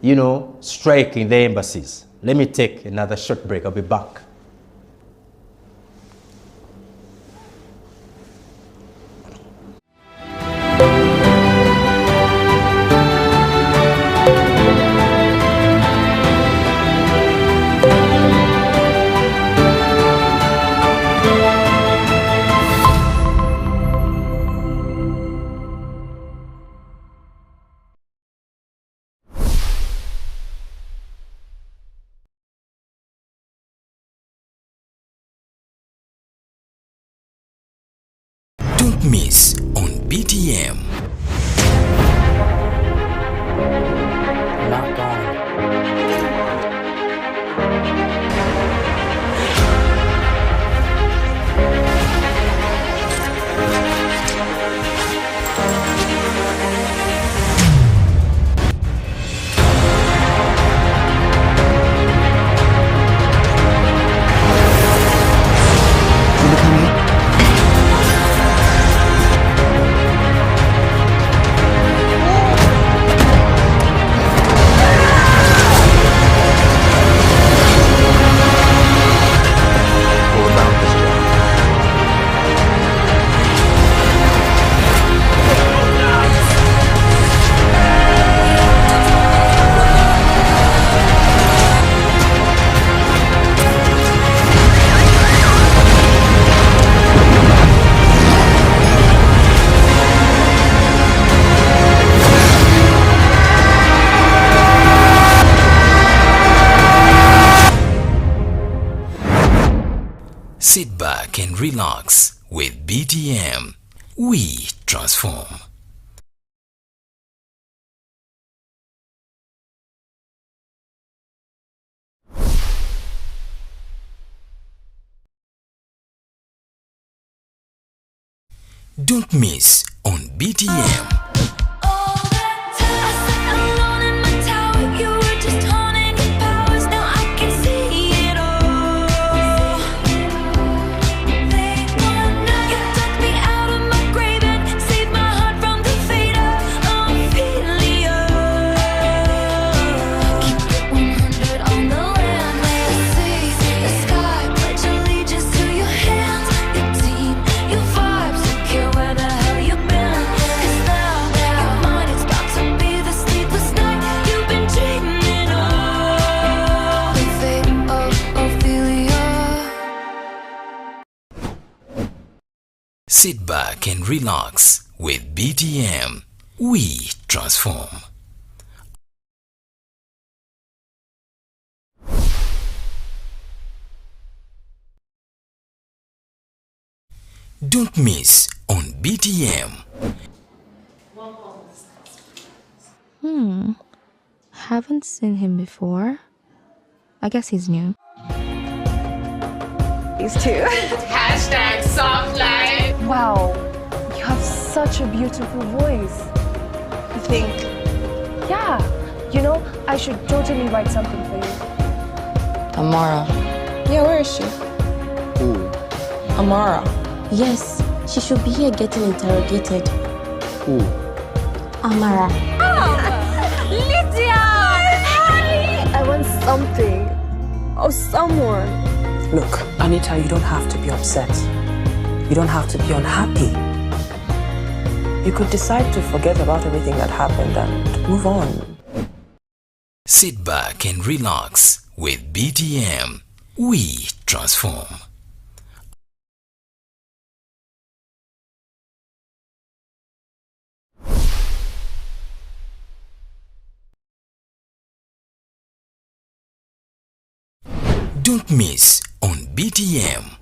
you know, striking the embassies. Let me take another short break. I'll be back. Don't miss on BTM. Lock on. back and relax with BTM. We transform. Don't miss on BTM. Sit back and relax with BTM. We transform. Don't miss on BTM. Haven't seen him before. I guess he's new. These two. Hashtag soft life. Wow, you have such a beautiful voice. You think? Yeah. You know, I should totally write something for you. Amara. Yeah, where is she? Who? Amara. Yes, she should be here getting interrogated. Who? Amara. Lydia! Hi! I want something. Or someone. Look, Anita, you don't have to be upset. You don't have to be unhappy. You could decide to forget about everything that happened and move on. Sit back and relax with BTM. We transform. Don't miss on BTM.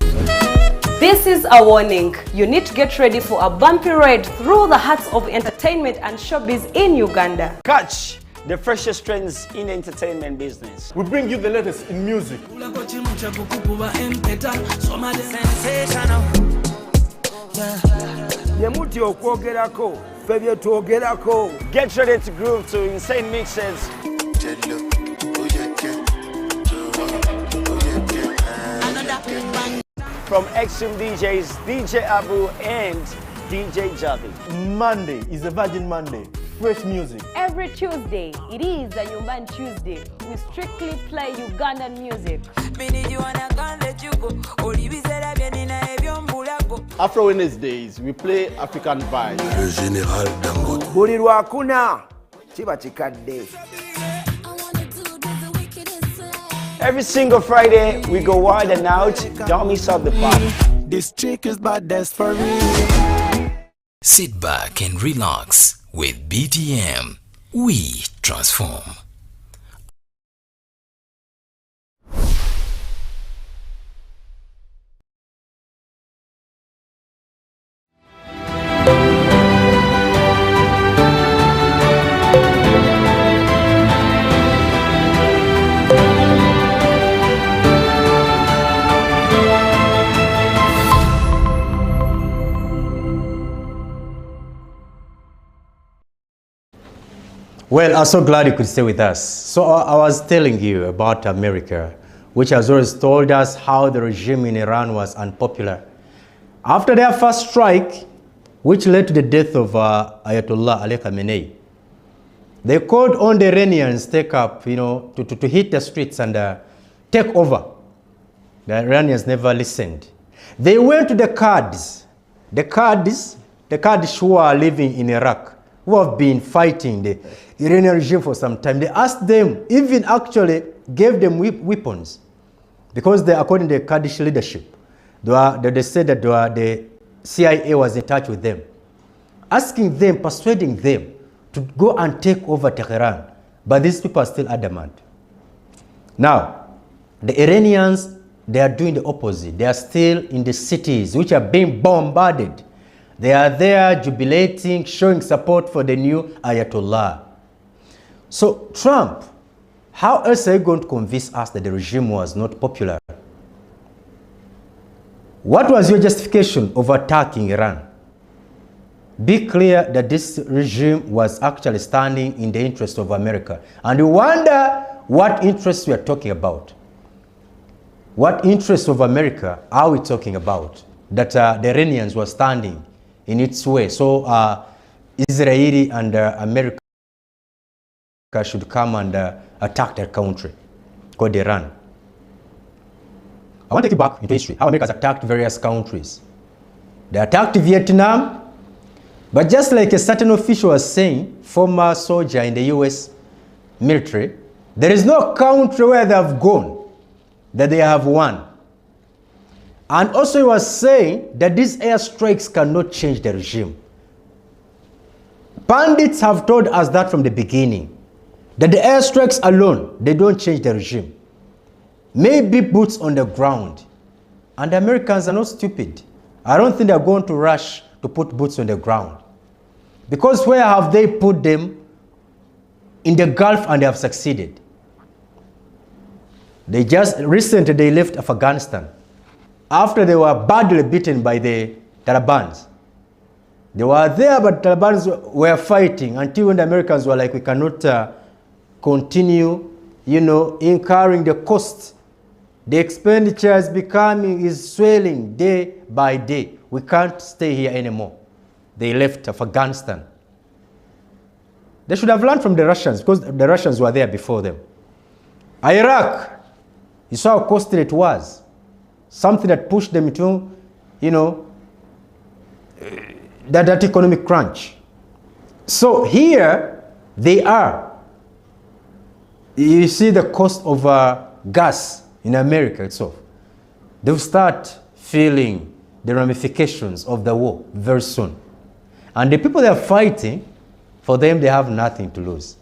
This is a warning. You need to get ready for a bumpy ride through the hearts of entertainment and showbiz in Uganda. Catch the freshest trends in the entertainment business. We bring you the latest in music. Get ready to groove to insane mixes. From Extreme DJs, DJ Abu and DJ Javi. Monday is a Virgin Monday. Fresh music. Every Tuesday, it is a Nyumban Tuesday. We strictly play Ugandan music. Afro Wednesdays, we play African vibes. Le Général Dangote. Bulirwa hakuna chiba chikadde. Every single Friday, we go wild and out. Don't miss out the party. This chick is bad, that's for real. Sit back and relax with BTM. We transform. Well, I'm so glad you could stay with us. So I was telling you about America, which has always told us how the regime in Iran was unpopular. After their first strike, which led to the death of Ayatollah Ali Khamenei, they called on the Iranians take up, to hit the streets and take over. The Iranians never listened. They went to the Kurds who are living in Iraq, who have been fighting the Iranian regime for some time. They asked them, even actually gave them weapons, because according to the Kurdish leadership, they said that the CIA was in touch with them, asking them, persuading them to go and take over Tehran. But these people are still adamant. Now, the Iranians they are doing the opposite. They are still in the cities which are being bombarded. They are there jubilating, showing support for the new Ayatollah. So Trump, how else are you going to convince us that the regime was not popular? What was your justification of attacking Iran? Be clear that this regime was actually standing in the interest of America. And you wonder what interests we are talking about. What interests of America are we talking about? That the Iranians were standing in its way. So Israel and America should come and attack their country called Iran. I want to take you back into history, how America has attacked various countries. They attacked Vietnam, but just like a certain official was saying, former soldier in the US military, there is no country where they have gone that they have won. And also he was saying that these airstrikes cannot change the regime. Pundits have told us that from the beginning, that the airstrikes alone, they don't change the regime. Maybe boots on the ground. And the Americans are not stupid. I don't think they're going to rush to put boots on the ground. Because where have they put them? In the Gulf, and they have succeeded. They just recently they left Afghanistan after they were badly beaten by the Taliban. They were there, but the Taliban were fighting until when the Americans were like, we cannot continue, incurring the cost. The expenditure is swelling day by day. We can't stay here anymore. They left Afghanistan. They should have learned from the Russians, because the Russians were there before them. Iraq, you saw how costly it was. Something that pushed them into, that economic crunch. So here they are. You see the cost of gas in America itself. They'll start feeling the ramifications of the war very soon. And the people they are fighting, for them, they have nothing to lose.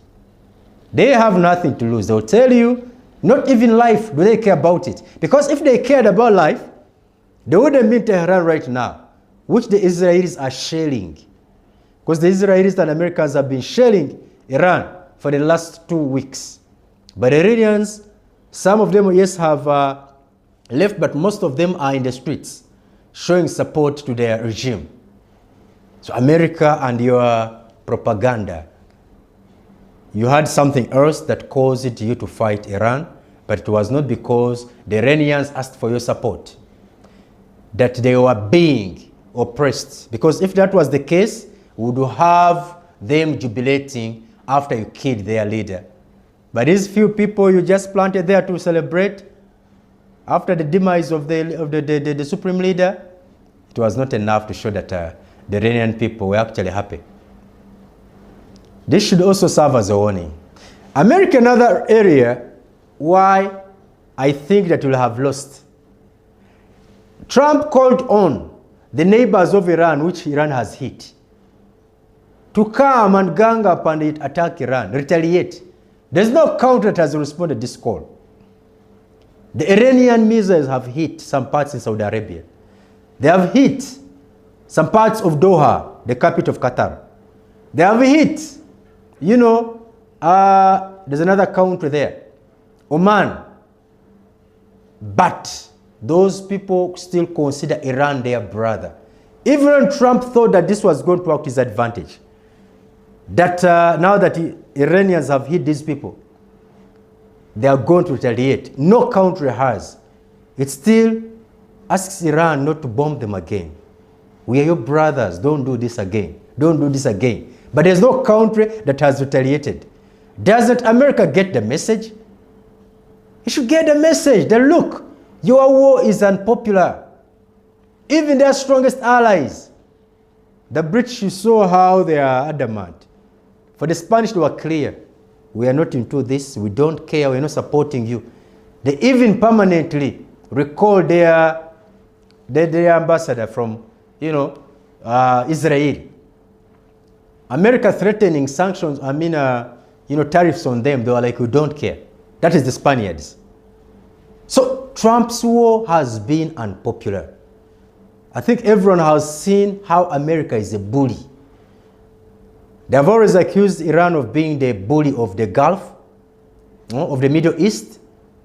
They have nothing to lose. They'll tell you, not even life do they care about it. Because if they cared about life, they wouldn't be in Tehran right now, which the Israelis are shelling. Because the Israelis and Americans have been shelling Iran for the last 2 weeks. But the Iranians, some of them, yes, have left, but most of them are in the streets, showing support to their regime. So America and your propaganda, you had something else that caused you to fight Iran, but it was not because the Iranians asked for your support, that they were being oppressed. Because if that was the case, we would have them jubilating after you killed their leader. But these few people you just planted there to celebrate after the demise of the supreme leader, it was not enough to show that the Iranian people were actually happy. This should also serve as a warning. America, another area why I think that we'll have lost. Trump called on the neighbors of Iran, which Iran has hit, to come and gang up and attack Iran, retaliate. There's no country that has responded to this call. The Iranian missiles have hit some parts in Saudi Arabia. They have hit some parts of Doha, the capital of Qatar. They have hit, there's another country there, Oman. But those people still consider Iran their brother. Even Trump thought that this was going to work to his advantage. That now that Iranians have hit these people, they are going to retaliate. No country has. It still asks Iran not to bomb them again. We are your brothers. Don't do this again. Don't do this again. But there's no country that has retaliated. Doesn't America get the message? You should get the message that, look, your war is unpopular. Even their strongest allies. The British, you saw how they are adamant. For the Spanish, they were clear. We are not into this. We don't care. We're not supporting you. They even permanently recalled their ambassador from, Israel. America threatening sanctions, tariffs on them. They were like, we don't care. That is the Spaniards. So Trump's war has been unpopular. I think everyone has seen how America is a bully. They have always accused Iran of being the bully of the Gulf, of the Middle East,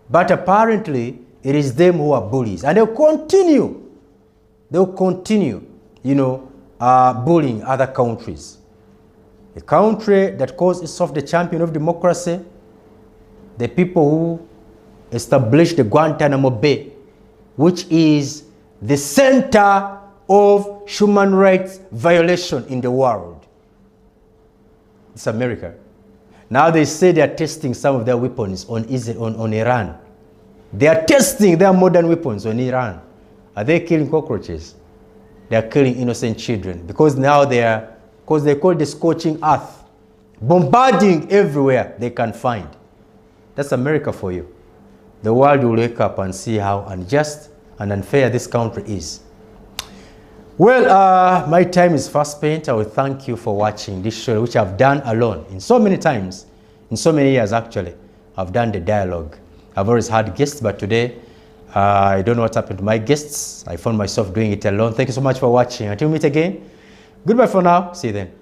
but apparently it is them who are bullies. And they'll continue, bullying other countries. A country that calls itself the champion of democracy, the people who established the Guantanamo Bay, which is the center of human rights violation in the world. It's America. Now they say they are testing some of their weapons on Iran. They are testing their modern weapons on Iran. Are they killing cockroaches? They are killing innocent children because now because they call the scorching earth, bombarding everywhere they can find. That's America for you. The world will wake up and see how unjust and unfair this country is. Well, my time is fast spent. I will thank you for watching this show, which I've done alone in so many times, in so many years actually. I've done the dialogue. I've always had guests, but today, I don't know what happened to my guests. I found myself doing it alone. Thank you so much for watching. Until we meet again, goodbye for now. See you then.